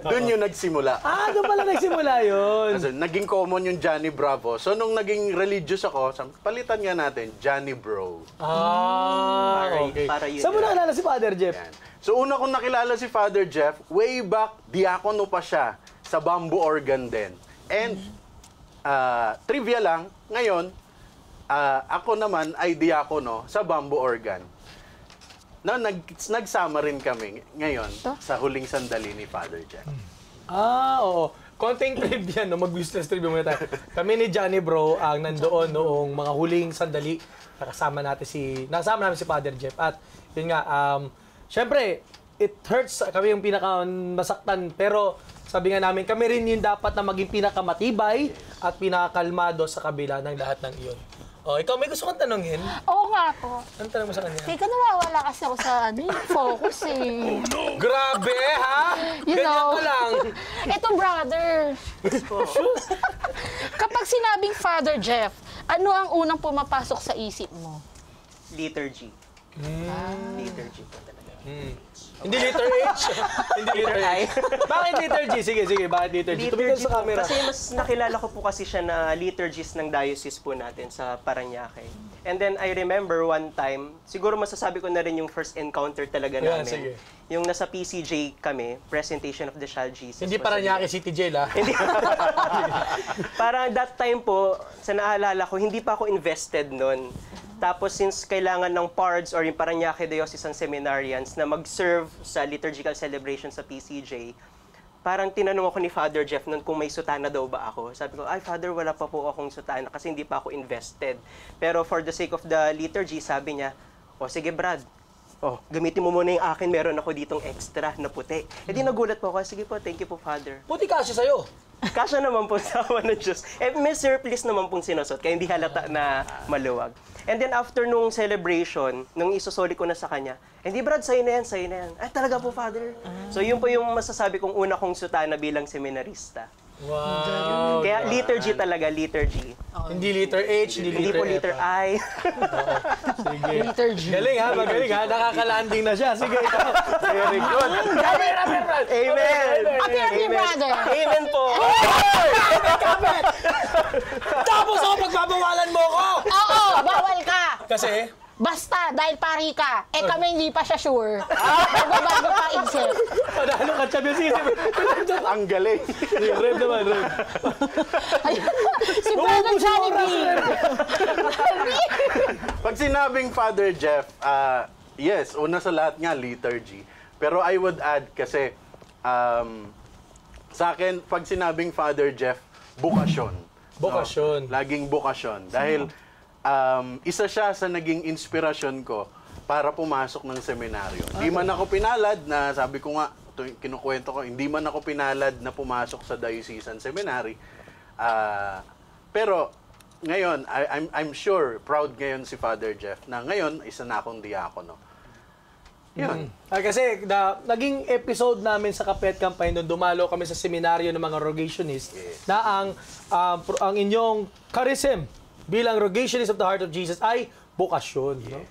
Doon yung nagsimula. Doon pala nagsimula yun. So, naging common yung Johnny Bravo. So, nung naging religious ako, palitan nga natin, Johnny Bro. Okay. Para yun. Saan mo nakilala si Father Jeff? Yan. So, una kong nakilala si Father Jeff, way back, diakono pa siya sa bamboo organ din. And, trivia lang, ngayon, ako naman ay diakono sa bamboo organ. na nagsama rin kami ngayon sa huling sandali ni Father Jeff. Oo. Konting trivia, no? Mag-business trivia muna tayo. Kami ni Johnny Bro ang nandoon noong mga huling sandali. Nakasama namin si Father Jeff. At yun nga, syempre, it hurts. Kami yung pinakamasaktan. Pero sabi nga namin, kami rin yung dapat na maging pinakamatibay at pinakakalmado sa kabila ng lahat ng iyon. Ikaw may gusto kong tanongin? Oo nga po. Anong tanong mo sa kanya? Teka, nawawala kasi ako sa focus eh. Grabe, ha? Ganyan ka lang. Ito, brother. Kapag sinabing Father Jeff, ano ang unang pumapasok sa isip mo? Liturgy. Liturgy po talaga. Hindi letter H. Hindi letter I. Bakit letter G? Sige, bakit letter G? Tumingin sa camera. Kasi mas nakilala ko po kasi siya na liturgist ng diocese po natin sa Parañaque. And then I remember one time, siguro masasabi ko na rin yung first encounter talaga namin. Sige. Yung nasa PCJ kami, Presentation of the Child Jesus. Hindi Parañaque City Jail, ha? Hindi. Parang that time po, sa naalala ko, hindi pa ako invested nun. Tapos since kailangan ng PARDS or yung Parañaque Diocesan Seminarians na mag-serve sa liturgical celebration sa PCJ, parang tinanong ako ni Father Jeff noon kung may sutana daw ba ako. Sabi ko, ay Father, wala pa po akong sutana kasi hindi pa ako invested. Pero for the sake of the liturgy, sabi niya, sige Brad, gamitin mo muna yung akin, meron ako ditong extra na puti. E di nagulat po ako, sige po, thank you po Father. Puti kasi sa'yo. Kasya naman po sa awa ng Diyos. May surplus naman pong sinusot, kaya hindi halata na maluwag. And then after nung celebration, nung isusoli ko na sa kanya, hindi Brad, sa'yo na yan. Ay, talaga po, Father. So yun po yung masasabi kong una kong sutana bilang seminarista. Wow. Kaya liturgy talaga, liturgy. Hindi letter H, Hindi po letter I. Sige. Liturgy. Galing ha, magaling ha. Nakaka-landing na siya. Sige, ikaw. Very good. Amen. Happy brother. Amen po. Tapos ako, pagbabawalan mo ko! Oo, bawal ka. Kasi? Basta, dahil pari ka. Kami hindi pa siya sure. Magbabago pa isip. Panalo ka, Champions City. Ang galing. Red naman, red. Si Brother Johnny B. Pag sinabing Father Jeff, yes, una sa lahat nga, liturgy. Pero I would add kasi, sa akin, pag sinabing Father Jeff, bukasyon. Bukasyon. Laging bukasyon. Dahil isa siya sa naging inspirasyon ko para pumasok ng seminaryo. Hindi man ako pinalad na, sabi ko nga, kinukwento ko, hindi man ako pinalad na pumasok sa Diocesan Seminary. Pero ngayon, I'm sure, proud ngayon si Father Jeff na ngayon, isa na akong diakono. Yun. Kasi naging episode namin sa Kapet Campaign nung dumalo kami sa seminaryo ng mga rogationists na ang inyong charism bilang Rogationist of the Heart of Jesus ay bukasyon. No?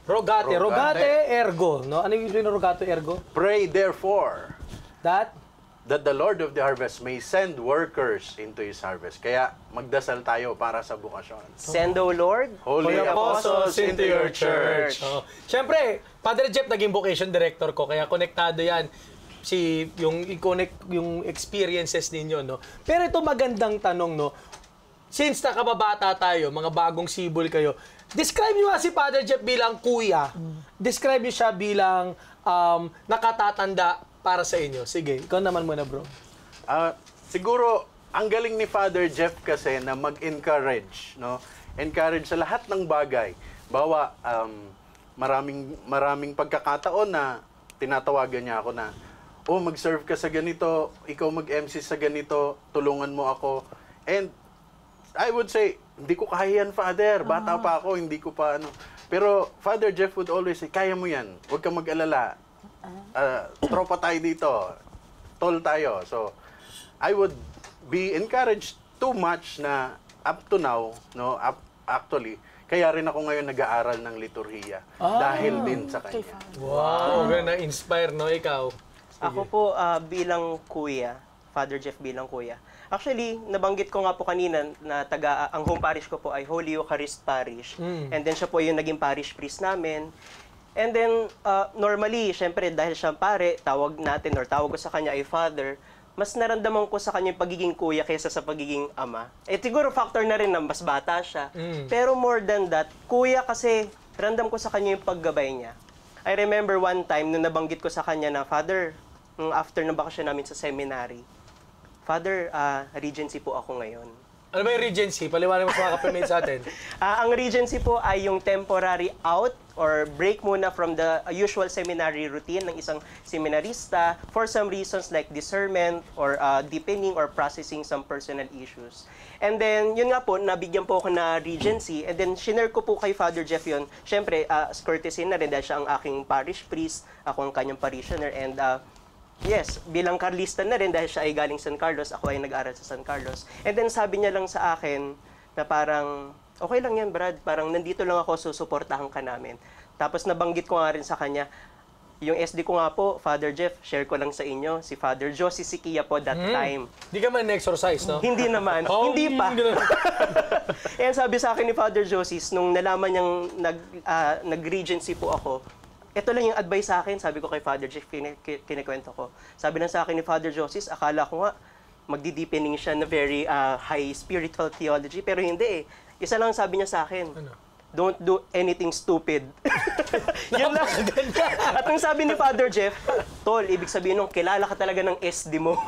Rogate ergo. No? Ano yung sabihin ng rogate ergo? Pray therefore that the Lord of the harvest may send workers into His harvest. Kaya magdasal tayo para sa bukasyon. Send, O Lord, Holy Apostles into your church. Siyempre, Father Jeff naging vocation director ko, kaya konektado yan yung i-connect yung experiences ninyo. No? Pero ito magandang tanong, no? Since nakababata tayo, mga bagong sibol kayo, describe nyo nga si Father Jeff bilang kuya. Describe nyo siya bilang nakatatanda para sa inyo. Sige, ikaw naman muna, bro. Siguro, ang galing ni Father Jeff kasi na mag-encourage, no? Encourage sa lahat ng bagay. Bawa, maraming pagkakataon na tinatawagan niya ako na, mag-serve ka sa ganito, ikaw mag-MC sa ganito, tulungan mo ako. And I would say, hindi ko kaya yan, Father. Bata pa ako, hindi ko pa ano. Pero Father Jeff would always say, kaya mo yan. Huwag kang mag-alala. Tropa tayo dito. Tol tayo. So, I would be encouraged too much na up to now, no, actually, kaya rin ako ngayon nag-aaral ng liturhiya. Dahil din sa kanya. Wow, na-inspire, no? Ikaw? Sige. Ako po bilang kuya, Father Jeff bilang kuya. Actually, nabanggit ko nga po kanina na ang home parish ko po ay Holy Eucharist Parish. And then siya po yung naging parish priest namin. And then, normally, syempre, dahil siya pare, tawag natin or tawag ko sa kanya ay Father, mas naramdaman ko sa kanya yung pagiging kuya kaysa sa pagiging ama. Siguro factor na rin na mas bata siya. Pero more than that, kuya kasi Randam ko sa kanya yung paggabay niya. I remember one time, nung nabanggit ko sa kanya na, Father, nung after ng bakasyon namin sa seminary, Father, Regency po ako ngayon. Ano ba yung Regency? Paliwanag mo sa mga kapimate sa atin. Ang Regency po ay yung temporary out or break muna from the usual seminary routine ng isang seminarista for some reasons like discernment or deepening or processing some personal issues. And then, yun nga po, nabigyan po ako na Regency and then shinare ko po kay Father Jeff yun. Siyempre, courtesy na rin dahil siya ang aking parish priest, ako ang kanyang parishioner, and yes, bilang Carlista na rin dahil siya ay galing San Carlos, ako ay nag-aral sa San Carlos. And then sabi niya lang sa akin na parang, okay lang yan Brad, parang nandito lang ako, susuportahan ka namin. Tapos nabanggit ko nga rin sa kanya, yung SD ko nga po, Father Jeff, share ko lang sa inyo, si Father Josie Siquia po that time. Di ka man na-exercise, no? Hindi naman, hindi pa. And sabi sa akin ni Father Josie, nung nalaman niyang nag-regency po ako, ito lang yung advice sa akin, sabi ko kay Father Jeff, kinikwento ko. Sabi lang sa akin ni Father Joseph, akala ko nga, magdi-deepening siya na very high spiritual theology, pero hindi eh. Isa lang sabi niya sa akin, don't do anything stupid. Yun lang. At nung sabi ni Father Jeff, Tol, ibig sabihin nung kilala ka talaga ng SD mo.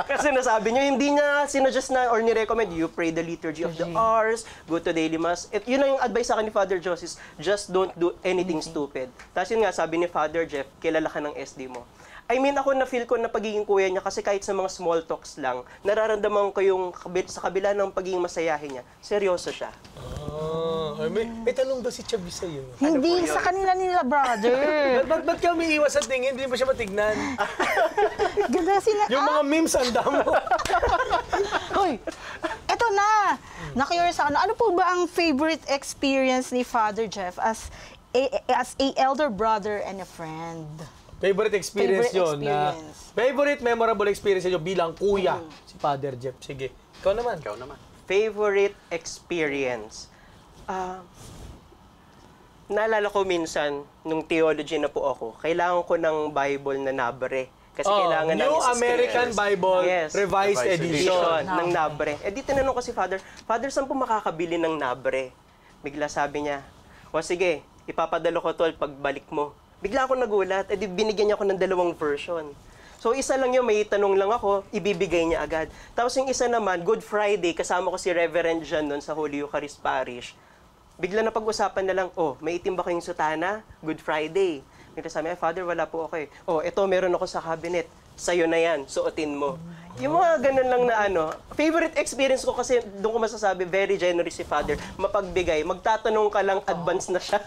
Kasi nasabi niya, hindi niya sinuggest na or ni-recommend, you pray the liturgy of the hours, go to daily mass. Yun lang yung advice sa akin ni Father Joseph, just don't do anything stupid. Tapos yun nga, sabi ni Father Jeff, kilala ka ng SD mo. I mean, ako na-feel ko na pagiging kuya niya kasi kahit sa mga small talks lang, nararamdaman ko yung sa kabila ng pagiging masayahin niya, seryoso siya. May tanong ba si Chubby sa'yo? Hindi, sa kanila nila, brother. Ba't ka umiiwas sa tingin? Hindi mo siya matignan. Ganda sila. Yung mga memes, ang damo. Hoy, eto na. Na-curious ako. Ano po ba ang favorite experience ni Father Jeff as a elder brother and a friend? Favorite experience Favorite yun. Favorite memorable experience yun bilang kuya, si Father Jeff. Sige, ikaw naman. Favorite experience? Naalala ko minsan, nung theology na po ako, kailangan ko ng Bible na Nabre. Kasi kailangan New American Bible Revised Edition ng Nabre. Eh di tinanong ko si Father, saan po makakabili ng Nabre? Bigla sabi niya, o sige, ipapadalo ko tol pagbalik mo. Bigla ako nagulat, eh di binigyan niya ako ng 2 version. So isa lang yun, may tanong lang ako, ibibigay niya agad. Tapos yung isa naman, Good Friday, kasama ko si Reverend John nun sa Holy Eucharist Parish. Bigla na pag-usapan na lang, may itim ba kayong sutana? Good Friday. Bigla sabi, Father, wala po ako eh. Ito meron ako sa cabinet. Sa'yo na yan, suotin mo. Yung mga ganun lang na favorite experience ko kasi doon ko masasabi, very generous si Father. Mapagbigay, magtatanong ka lang, advance na siya.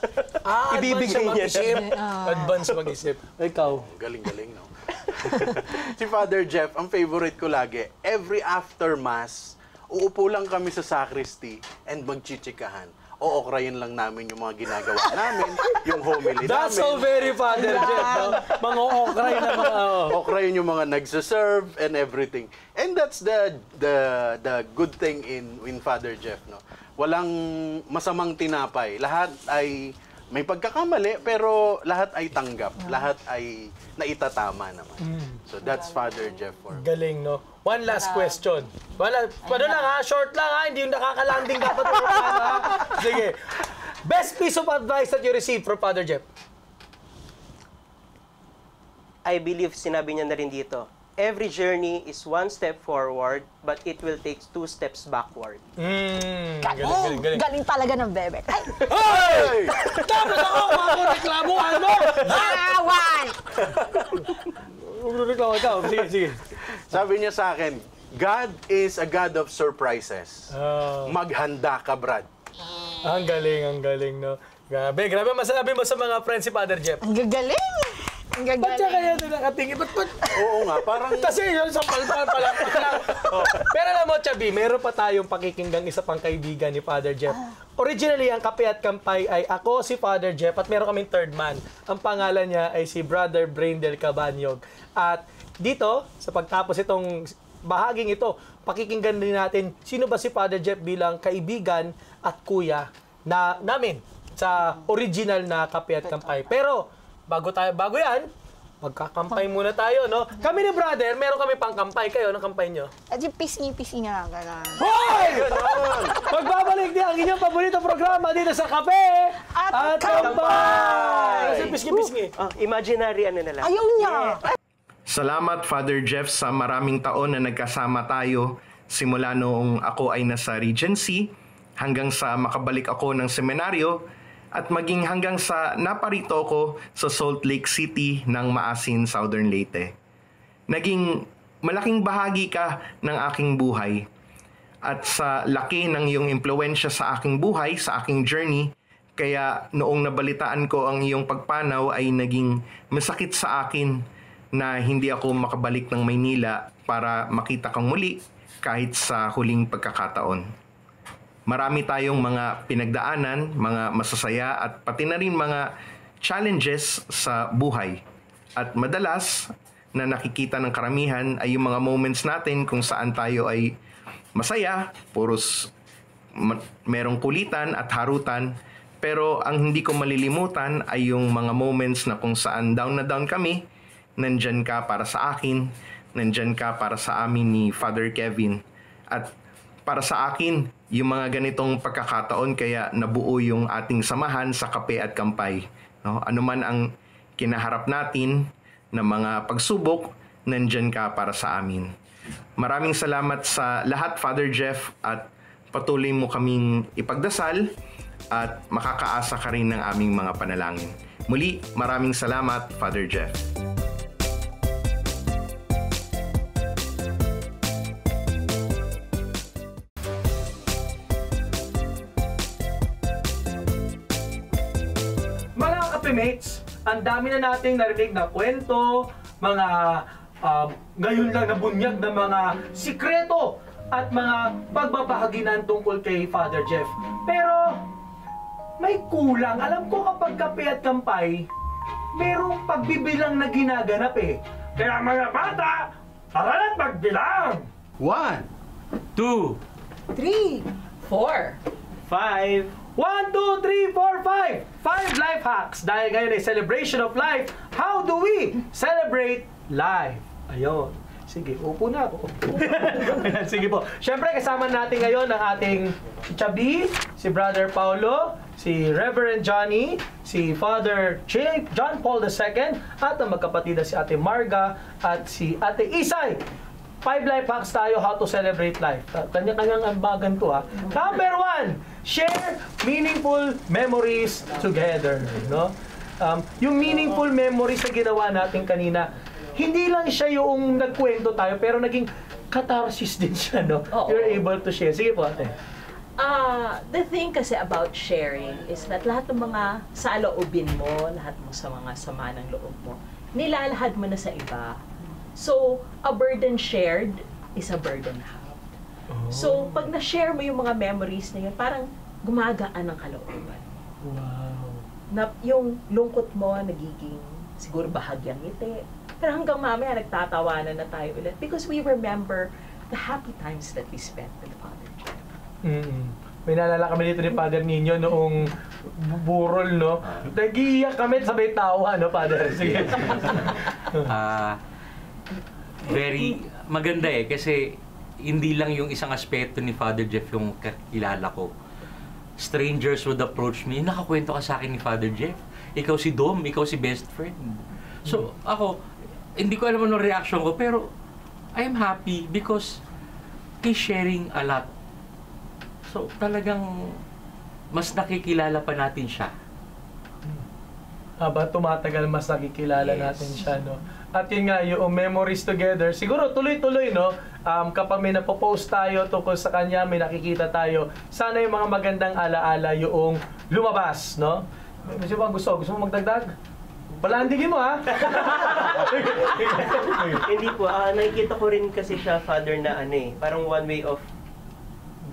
Ibibigay niya siya. Advance mag-isip. Ikaw. Galing-galing, no? Si Father Jeff, ang favorite ko lagi, every after Mass, uupo lang kami sa sacristy and magchichikahan. Ookrayin lang namin yung mga ginagawa namin, yung homily That's namin. so very Father Jeff, no? Mga okray na mga... Okrayin yung mga nagsaserve and everything. And that's the good thing in Father Jeff, no? Walang masamang tinapay. Lahat ay may pagkakamali, pero lahat ay tanggap. Lahat ay naitatama naman. So that's Father Jeff for me. Galing, no? One last question. Ano lang ha, short lang ha, hindi yung nakakalanding dapat. Sige. Best piece of advice that you received from Father Jeff? I believe sinabi niya na rin dito, every journey is 1 step forward, but it will take 2 steps backward. Galing. Galing talaga ng bebek. Ay! Hey! Dapat ako, reklamuhan mo! Bawal! Reklamo ikaw. Sige. Sabi niya sa akin, God is a God of surprises. Maghanda ka, Brad. Ang galing, no? Grabe, masasabi mo sa mga friends si Father Jeff. Ang gagaling! Ang gagaling. Ba't siya kaya ito nakatingin? Ba't? Oo nga, parang... Kasi yun sa palpal pa lang. Pero alam mo, Chubby, meron pa tayong pakikinggang isa pang kaibigan ni Father Jeff. Originally, ang Kape at Kampay ay ako, si Father Jeff, at meron kaming third man. Ang pangalan niya ay si Brother Braindel Cabanyog. At dito, sa pagtapos itong bahaging ito, pakikinggan din natin sino ba si Father Jeff bilang kaibigan at kuya namin sa original na Kape at Kampay. Pero bago yan, magkakampay muna tayo, no? Kami ni brother, meron kami pang kampay. Kayo, anong kampay nyo? At yung pisngi-pisngi nga, gano'n. Hoy! Magbabalik din ang inyong paborito programa dito sa Kape at Kampay! Kasi pisngi-pisngi. Imaginary ano na lang. Ayaw niya! Salamat, Father Jeff, sa maraming taon na nagkasama tayo simula noong ako ay nasa Regency hanggang sa makabalik ako ng seminaryo at maging hanggang sa naparito ko sa Salt Lake City ng Maasin, Southern Leyte. Naging malaking bahagi ka ng aking buhay at sa laki ng iyong impluwensya sa aking buhay, sa aking journey, kaya noong nabalitaan ko ang iyong pagpanaw ay naging masakit sa akin na hindi ako makabalik ng Maynila para makita kang muli kahit sa huling pagkakataon. Marami tayong mga pinagdaanan, mga masasaya at pati na rin mga challenges sa buhay. At madalas na nakikita ng karamihan ay yung mga moments natin kung saan tayo ay masaya, puros merong kulitan at harutan. Pero ang hindi ko malilimutan ay yung mga moments na kung saan down na down kami, nandyan ka para sa akin, nandyan ka para sa amin ni Father Kevin. At para sa akin, yung mga ganitong pagkakataon kaya nabuo yung ating samahan sa Kape at Kampay. No? Ano man ang kinaharap natin na mga pagsubok, nandyan ka para sa amin. Maraming salamat sa lahat, Father Jeff, at patuloy mo kaming ipagdasal at makakaasa ka rin ng aming mga panalangin. Muli, maraming salamat, Father Jeff. Mates, ang dami na nating narinig na kwento, mga ngayon lang nabunyag na mga sikreto at mga pagbabahaginan tungkol kay Father Jeff. Pero may kulang. Alam ko kapag Kape at Kampay, merong pagbibilang na ginaganap eh. Kaya mga bata, tara na't magbilang! 1, 2, 3, 4, 5. 1, 2, 3, 4, 5! 5 life hacks! Dahil ngayon ay celebration of life, how do we celebrate life? Ayun. Sige, upo na ako. Sige po. Siyempre, kasama natin ngayon ang ating si Chabi, si Brother Paulo, si Reverend Johnny, si Father John Paul II, at ang magkapatid na si Ate Marga at si Ate Isay. 5 life hacks tayo how to celebrate life. Kanya-kanyang ambagan to ha. Number 1, share meaningful memories together. No? Yung meaningful memories na ginawa natin kanina, hindi lang siya yung nagkwento tayo, pero naging catharsis din siya. No? You're able to share. Sige po, ate. The thing kasi about sharing is that lahat ng mga saloobin mo, lahat mo sa mga sama ng loob mo, nilalahad mo na sa iba. So, a burden shared is a burden halved. So, pag na-share mo yung mga memories na yun, parang gumagaan ang kalooban. Wow. Na yung lungkot mo, nagiging siguro bahagyang ngiti. Pero hanggang mamaya, nagtatawanan na tayo ulit because we remember the happy times that we spent with Father Jeff. May naalala kami dito ni Father Nino noong burol, no? Nag-iiyak kami, sabay tawa, no, Father? Sige. Very maganda eh kasi hindi lang yung isang aspeto ni Father Jeff yung kakilala ko. Strangers would approach me, nakakwento ka sa akin ni Father Jeff. Ikaw si Dom, ikaw si best friend. So ako, hindi ko alam anong reaction ko pero I'm happy because he's sharing a lot. So talagang mas nakikilala pa natin siya. Habang tumatagal, mas nakikilala natin siya, no? At yun nga, yung memories together, siguro tuloy-tuloy, no? Kapag may napopost tayo tungkol sa kanya, may nakikita tayo, sana yung mga magandang alaala yung lumabas, no? May gusto mo magdagdag? Palandigin mo, ha? Hindi po, nakikita ko rin kasi siya, Father, na parang one way of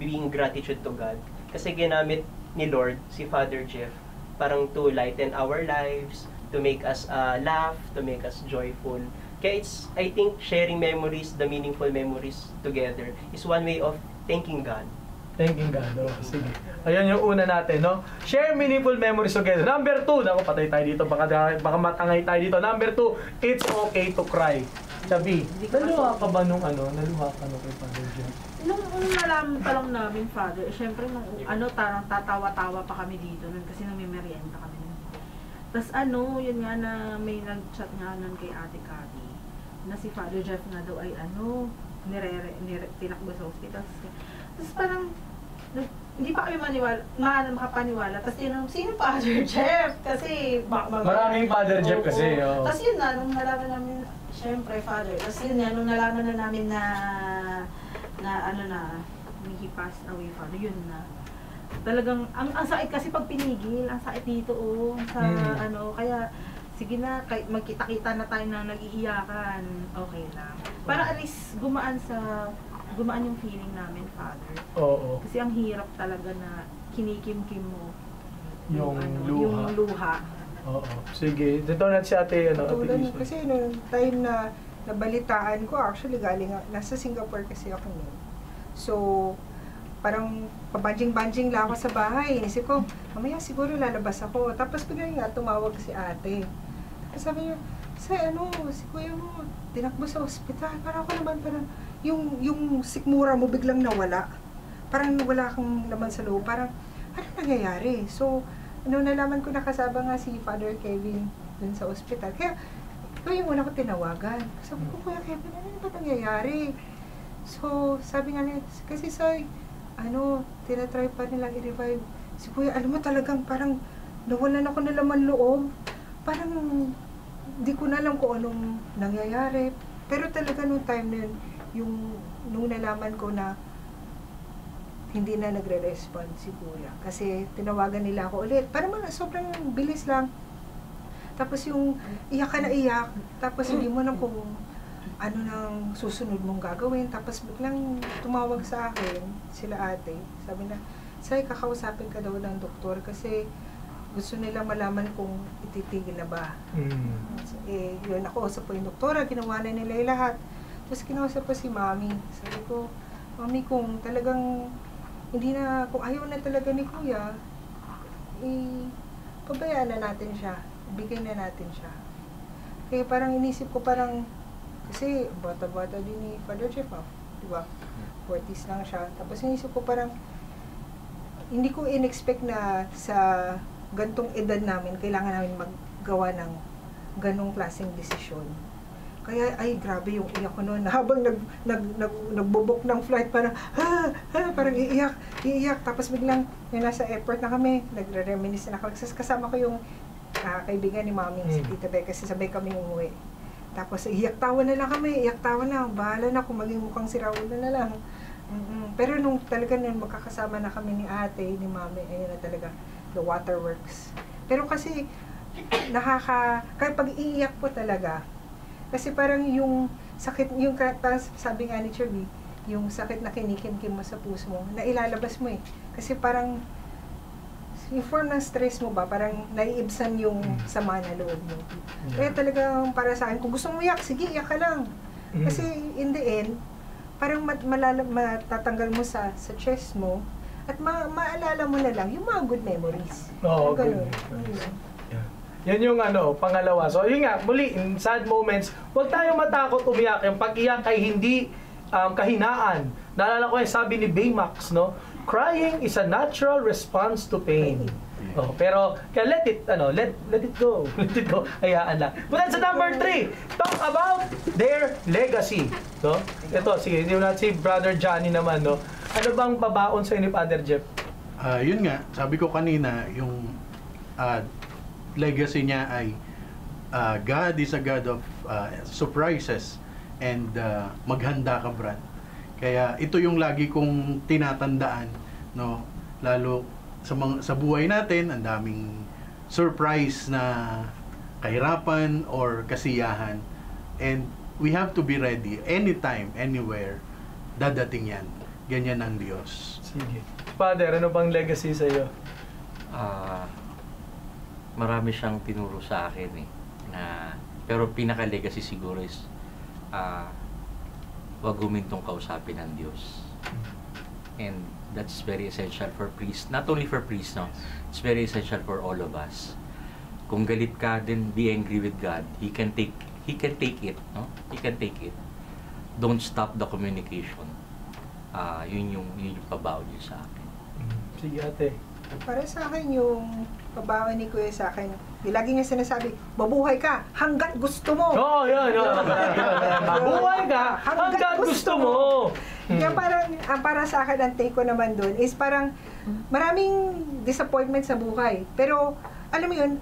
being gratitude to God. Kasi ginamit ni Lord, si Father Jeff, parang to lighten our lives, to make us laugh, to make us joyful. Kaya I think sharing memories, the meaningful memories together, is one way of thanking God Thanking God. Oh, sige. Ayan yung una natin, no? Share meaningful memories together. Number 2, naku, patay tayo dito. Baka matangay tayo dito. Number 2, it's okay to cry. Sabi, naluha ka ba nung naluha ka nung kay Father Jeff? Nung nalaman pa lang namin, Father, syempre nung tarang tatawa-tawa pa kami dito nun kasi namimerienda kami nun. Tapos yun nga na may nag-chat nga nun kay Ate Cathy na si Father Jeff nga daw ay tinakbo sa hospital. Tapos parang, hindi pa kami makapaniwala. Tapos tinanong, sino Father Jeff? Kasi, maraming Father Jeff kasi. Oh. Tapos yun na, nung nalaman namin, syempre, Father. Tapos yun na, nung nalaman na namin na he passed away, Father, yun na. Talagang, ang sakit kasi pag pinigil, ang sakit dito, kaya, sige na, magkita-kita na tayo na nag-iiyakan, okay lang. Para at least gumaan yung feeling namin, Father. Oo. Kasi ang hirap talaga na kinikim-kim mo yung luha. Oo. Sige, dito na si Ate, Tulad kasi nung time na nabalitaan ko, actually nasa Singapore kasi ako noon. So, parang pabanjing-banjing lang ako sa bahay. Inisip ko, mamaya siguro lalabas ako. Tapos biglang nga tumawag si ate. Sabi niya, si kuya mo, tinakbo sa ospital. Parang ako naman, yung sikmura mo biglang nawala. Parang wala kang laman sa loob. Parang, ano nangyayari? So, nalaman ko nakasama nga si Father Kevin dun sa ospital. Kaya, ito yung una ko tinawagan. Sabi ko, Kuya Kevin, ano ba nangyayari? So, sabi nga niya, kasi tinatry pa nilang i-revive. Si Kuya, alam mo talagang parang nawalan ako ng laman loob. Parang, di ko na alam kung anong nangyayari. Pero talaga nung time na yun, nung nalaman ko na hindi na nagre-respond si Kuya. Kasi tinawagan nila ako ulit. Parang sobrang bilis lang. Tapos yung iyak ka na iyak. Tapos hindi mo na kung ano nang susunod mong gagawin. Tapos biglang tumawag sa akin, sila ate. Sabi na, Say, kakausapin ka daw ng doktor kasi gusto nila malaman kung ititigil na ba. Yun, ako usap po yung doktora, ginawa na nila yung lahat. Tapos kinausap po si Mami. Sabi ko, Mami, kung talagang kung ayaw na talaga ni Kuya, pabayaan na natin siya. Bigay na natin siya. Kaya parang inisip ko kasi bata-bata din ni Father Jeff, diba? 40s lang siya. Tapos inisip ko hindi ko in-expect na sa gantong edad namin, kailangan namin maggawa ng ganong klaseng desisyon. Kaya, grabe yung iyak ko noon. Habang nagbubok ng flight, parang iiyak. Tapos biglang, nasa airport na kami, nagre-reminisce na kami. Kasama ko yung kaibigan ni Mami, si Tita Beck, kasi sabay kami umuwi. Tapos, iyak-tawa na lang kami, bahala na kung maging mukhang si Raul na lang. Pero nung talaga magkakasama na kami ni ate, ni Mami, ayun na talaga, the waterworks. Pero kasi, kaya pag iiyak po talaga, kasi parang yung sakit, sabi nga ni Chubby, yung sakit na kinikim-kim mo sa puso mo, na ilalabas mo eh. Kasi parang, yung form ng stress mo ba, parang naiibsan yung sama na loob mo. Kaya talagang para sa akin, kung gusto mo iyak, sige, iyak ka lang. Kasi in the end, parang matatanggal mo sa chest mo, at maalala mo na lang yung mga good memories. Oo, good memories. Yan yung pangalawa. So, yun nga, muli, in sad moments, huwag tayong matakot umiyak. Yung pag-iyak ay hindi kahinaan. Naalala ko yung sabi ni Baymax, no? Crying is a natural response to pain. Oh, pero, kaya let it go. Let it go. Hayaan lang. But sa number 3, talk about their legacy. No? Ito, sige, si Brother Johnny naman, no? Ano bang babaon sa ni Father Jeff? Yun nga, sabi ko kanina, yung legacy niya ay God is a God of surprises and maghanda ka, Brad. Kaya ito yung lagi kong tinatandaan, no? Lalo sa buhay natin, ang daming surprise na kahirapan or kasiyahan. And we have to be ready anytime, anywhere, dadating yan. Ganyan ang Diyos. Sige. Father, ano bang legacy sa iyo? Marami siyang tinuro sa akin pero pinaka-legacy siguro is wag humintong kausapin ng Diyos. And That's very essential for priest. Not only for priest, no? It's very essential for all of us. Kung galit ka, then be angry with God. He can take it, no? He can take it. Don't stop the communication. Yun yung pabaw niyo sa akin. Sige, ate. Para sa akin yung pabawa ni Kuya sa akin, yung lagi niya sinasabi, mabuhay ka hanggat gusto mo. Oo, yun. Mabuhay ka hanggat gusto mo. Kaya parang, para sa akin, ang take ko naman dun is parang maraming disappointment sa buhay. Pero, alam mo yun,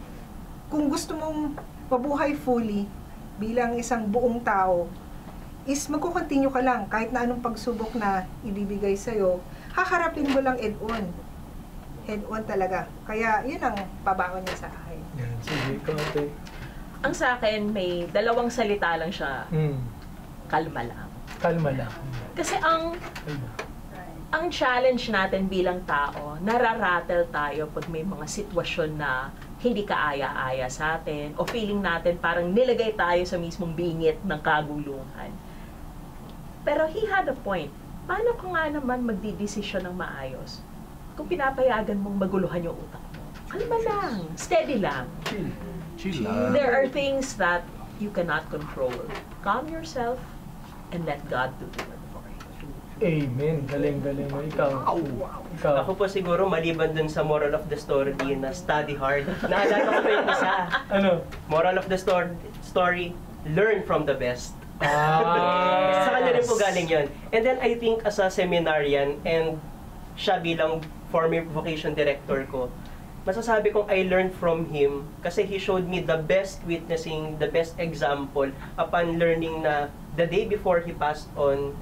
kung gusto mong mabuhay fully bilang isang buong tao, is magkukontinue ka lang kahit na anong pagsubok na ibibigay sa'yo, haharapin mo lang head-on. Head-on talaga. Kaya, yun ang pabangon niya sa akin. Yan, sige, ate. Ang sa akin, may dalawang salita lang siya. Kalma lang. Kalma lang. Kasi ang challenge natin bilang tao, nararattle tayo pag may mga sitwasyon na hindi kaaya-aya sa atin o feeling natin parang nilagay tayo sa mismong bingit ng kaguluhan. Pero he had a point. Paano ko nga naman magdidesisyon ng maayos kung pinapayagan mong maguluhan yung utak mo? Kalma lang. Steady lang. Chill lang. There are things that you cannot control. Calm yourself and let God do the work for you. Amen. Galing mo. Ikaw. Ikaw. Ako po siguro, maliban dun sa moral of the story na study hard, naalala ko pa yung isa. Ano? Moral of the story, learn from the best. Sa kanya rin po galing yun. And then I think as a seminarian and siya bilang former vocation director ko, masasabi kong I learned from him kasi he showed me the best witnessing, the best example upon learning na the day before he passed on,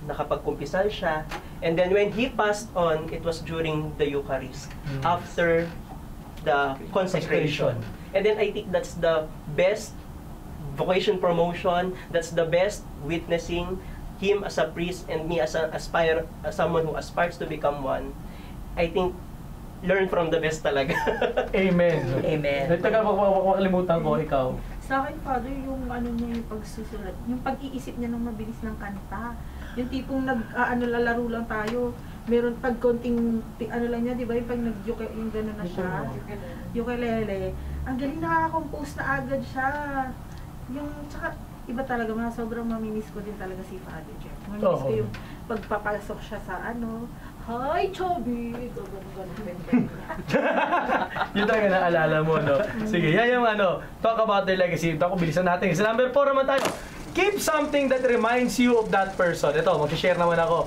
nakapagkumpisal siya. And then when he passed on, it was during the Eucharist, after the consecration. And then I think that's the best vocation promotion, that's the best witnessing, him as a priest and me as someone who aspires to become one. I think learn from the best talaga. Amen. Amen. Taga makakalimutan ko, ikaw. Sa akin, Father, yung ano niya, yung pagsusulat, yung pag-iisip niya ng mabilis ng kanta. Yung tipong lalaro lang tayo. Meron pag konting, lang niya, di ba? Yung pag nag-yuke, yung gano'n na siya. Ukulele. Ang galing nakaka-compose na agad siya. Yung, tsaka, iba talaga, sobrang mamimiss ko din talaga si Father Jeff. Mamimiss ko yung pagpapasok siya sa hi, Chubby! Ganun. Yun talaga naalala mo, no? Sige, yan yung talk about their legacy. Ito, bilisan natin. Sa number 4 naman tayo. Keep something that reminds you of that person. Ito, mag-share naman ako.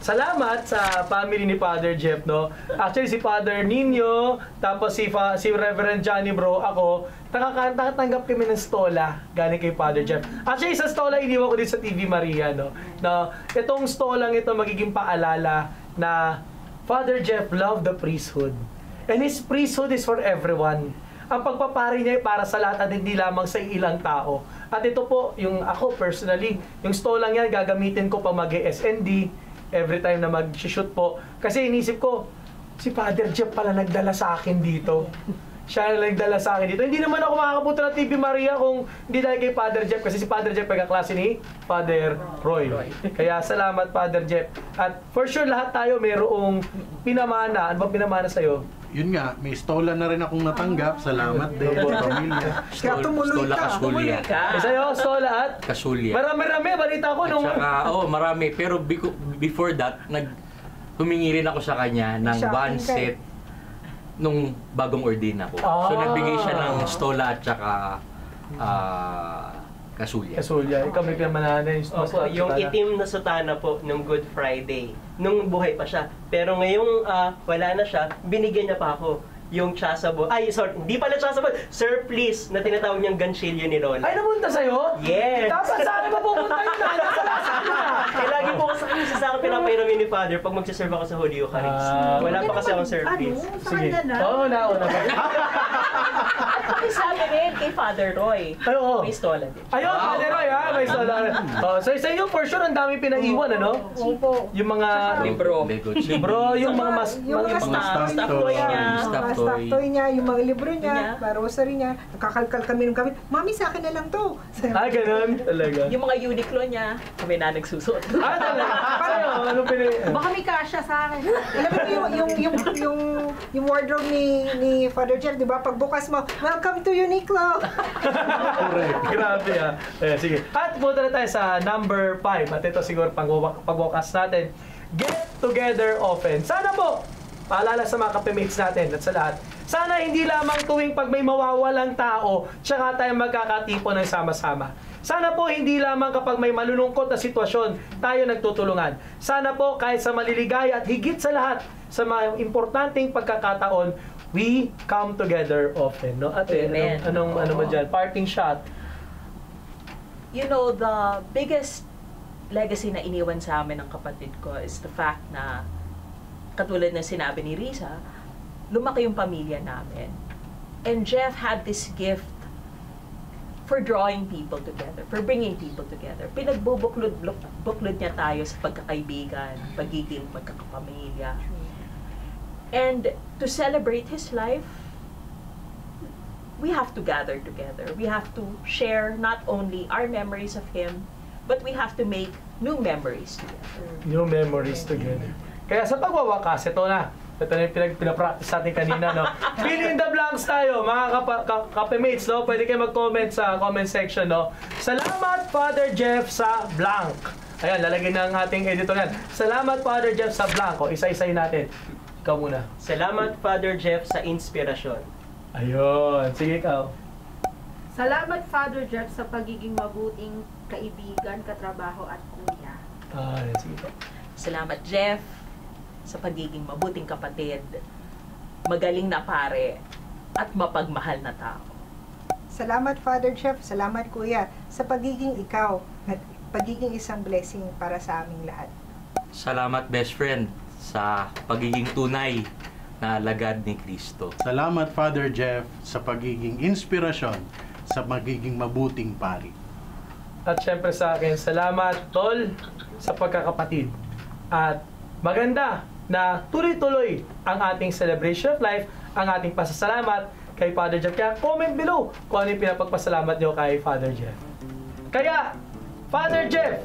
Salamat sa family ni Father Jeff, no? Actually, si Father Nino, tapos si Reverend Johnny Bro, ako, nakatanggap kami ng stola galing kay Father Jeff. Actually, sa stola, iniwan ko din sa TV Maria, no? Na itong stolang ito magiging paalala na Father Jeff loved the priesthood. And his priesthood is for everyone. Ang pagpapari niya ay para sa lahat at hindi lamang sa ilang tao. At ito po, yung ako personally, yung stolang yan, gagamitin ko pa mag-SND, every time na mag-shoot po. Kasi inisip ko, si Father Jeff pala nagdala sa akin dito. Siya na nagdala sa akin dito. Hindi naman ako makakapunta ng TV Maria kung hindi dahil kay Father Jeff. Kasi si Father Jeff pagkaklase ni Father Roy. Kaya salamat, Father Jeff. At for sure, lahat tayo mayroong pinamana. Ano ba pinamana sa'yo? Yun nga, may stola na rin akong natanggap. Salamat din sa pamilya. Kaya tumuloy ka. Sa'yo, stola at? Kasulya. Marami, balita ko. At saka, marami. Pero before that, humingi rin ako sa kanya ng one set nung bagong ordin ako. So, nagbigay siya ng stola at saka kasulya. Kasulya. Ikaw may pinamanahan Opo, yung itim na sutana po nung Good Friday. Nung buhay pa siya. Pero ngayong wala na siya, binigyan niya pa ako yung chasuble. Ay, sorry, hindi pala chasuble. Sir, please, na tinatawag niyang ganchilyo ni Lola. Ay, napunta sa'yo? Yes! Dapat saan ba pupunta yun na? Kaya lagi po ko sa kanya sa akin pinapainumin ni Father pag magsiserve ako sa Holy Eucharist. Wala pa kasi akong service. Sa kanya na? Oo, nauna. Sabi ano rin, kay Father Roy. Ay, oo. May stola din. Ayun, Father Roy, ha? May stola. So, sa inyo, for sure, ang dami pinaiwan, ano? Opo. Yung mga Libro. libro, yung mga Stuff toy niya. Mga stuff toy niya, yung mga libro niya, rosary niya, nakakalkal kami ng gamit. Mami, sa akin na lang to. Ah, ganun talaga. Yung mga Uniqlo niya, kami na nagsusuot. Ah, talaga? Paano? Anong Baka may kasya sa akin. Alam mo yung wardrobe ni Father Jeff, di ba? Pagbukas mo, welcome to Uniqlo! Grabe ah. Sige. At punta na tayo sa number 5. At ito siguro pagwakas natin. Get together often. Sana po, paalala sa mga kapemates natin at sa lahat, sana hindi lamang tuwing pag may mawawalang tao, tsaka tayo magkakatipon ng sama-sama. Sana po hindi lamang kapag may malulungkot na sitwasyon, tayo nagtutulungan. Sana po kahit sa maliligaya at higit sa lahat, sa mga importanteng pagkakataon, we come together often. No? Ate, ano mo dyan? Parting shot. You know, the biggest legacy na iniwan sa amin ng kapatid ko is the fact na, katulad na sinabi ni Risa, lumaki yung pamilya namin. And Jeff had this gift for drawing people together, for bringing people together. Pinagbubuklod niya tayo sa pagkakaibigan, pagiging magkakapamilya. And to celebrate his life, we have to gather together. We have to share not only our memories of him, but we have to make new memories together. New memories together. Kaya sa pagwawakas, ito na. Ito na yung pinapractice natin kanina, no? Fill in the blanks tayo, mga kapemates, no? Pwede kayo mag-comment sa comment section, no? Salamat, Father Jeff, sa blank. Ayan, lalagyan ng ating editor yan. Salamat, Father Jeff, sa blank. O, isa-isay natin. Ikaw muna. Salamat, Father Jeff, sa inspirasyon. Ayun. Sige, ikaw. Salamat, Father Jeff, sa pagiging mabuting kaibigan, katrabaho at kuya. Sige po. Salamat, Jeff, sa pagiging mabuting kapatid, magaling na pare, at mapagmahal na tao. Salamat, Father Jeff. Salamat, Kuya, sa pagiging ikaw at pagiging isang blessing para sa aming lahat. Salamat, best friend, sa pagiging tunay na alagad ni Kristo. Salamat, Father Jeff, sa pagiging inspirasyon, sa magiging mabuting pari. At syempre sa akin, salamat, Tol, sa pagkakapatid. At maganda na tuloy-tuloy ang ating celebration of life, ang ating pasasalamat kay Father Jeff. Kaya comment below kung ano yung pinapagpasalamat nyo kay Father Jeff. Kaya, Father Jeff,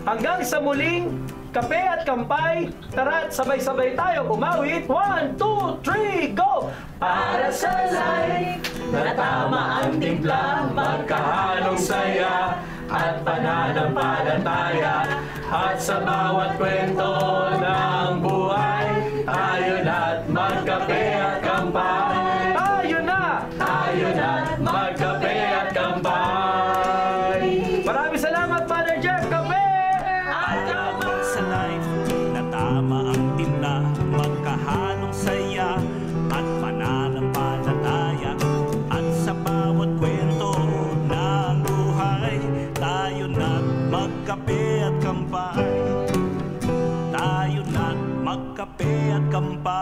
hanggang sa muling kape at kampay, tara't sabay-sabay tayo umawit. 1, 2, 3, go! Para sa life na tama ang timpla, magkahalong saya at pananampalataya, at sa bawat kwento ng buhay, tayo na't magkape at kampay. Tayo na't magkape at kampay. Maraming salamat, Father Jeff. Kape at kampay! Sa life na tama ang timpla, magkahalong saya at pananampalataya, at sa bawat kwento ng buhay, tayo na't magkape at kampay. Tayo na't magkape at kampay.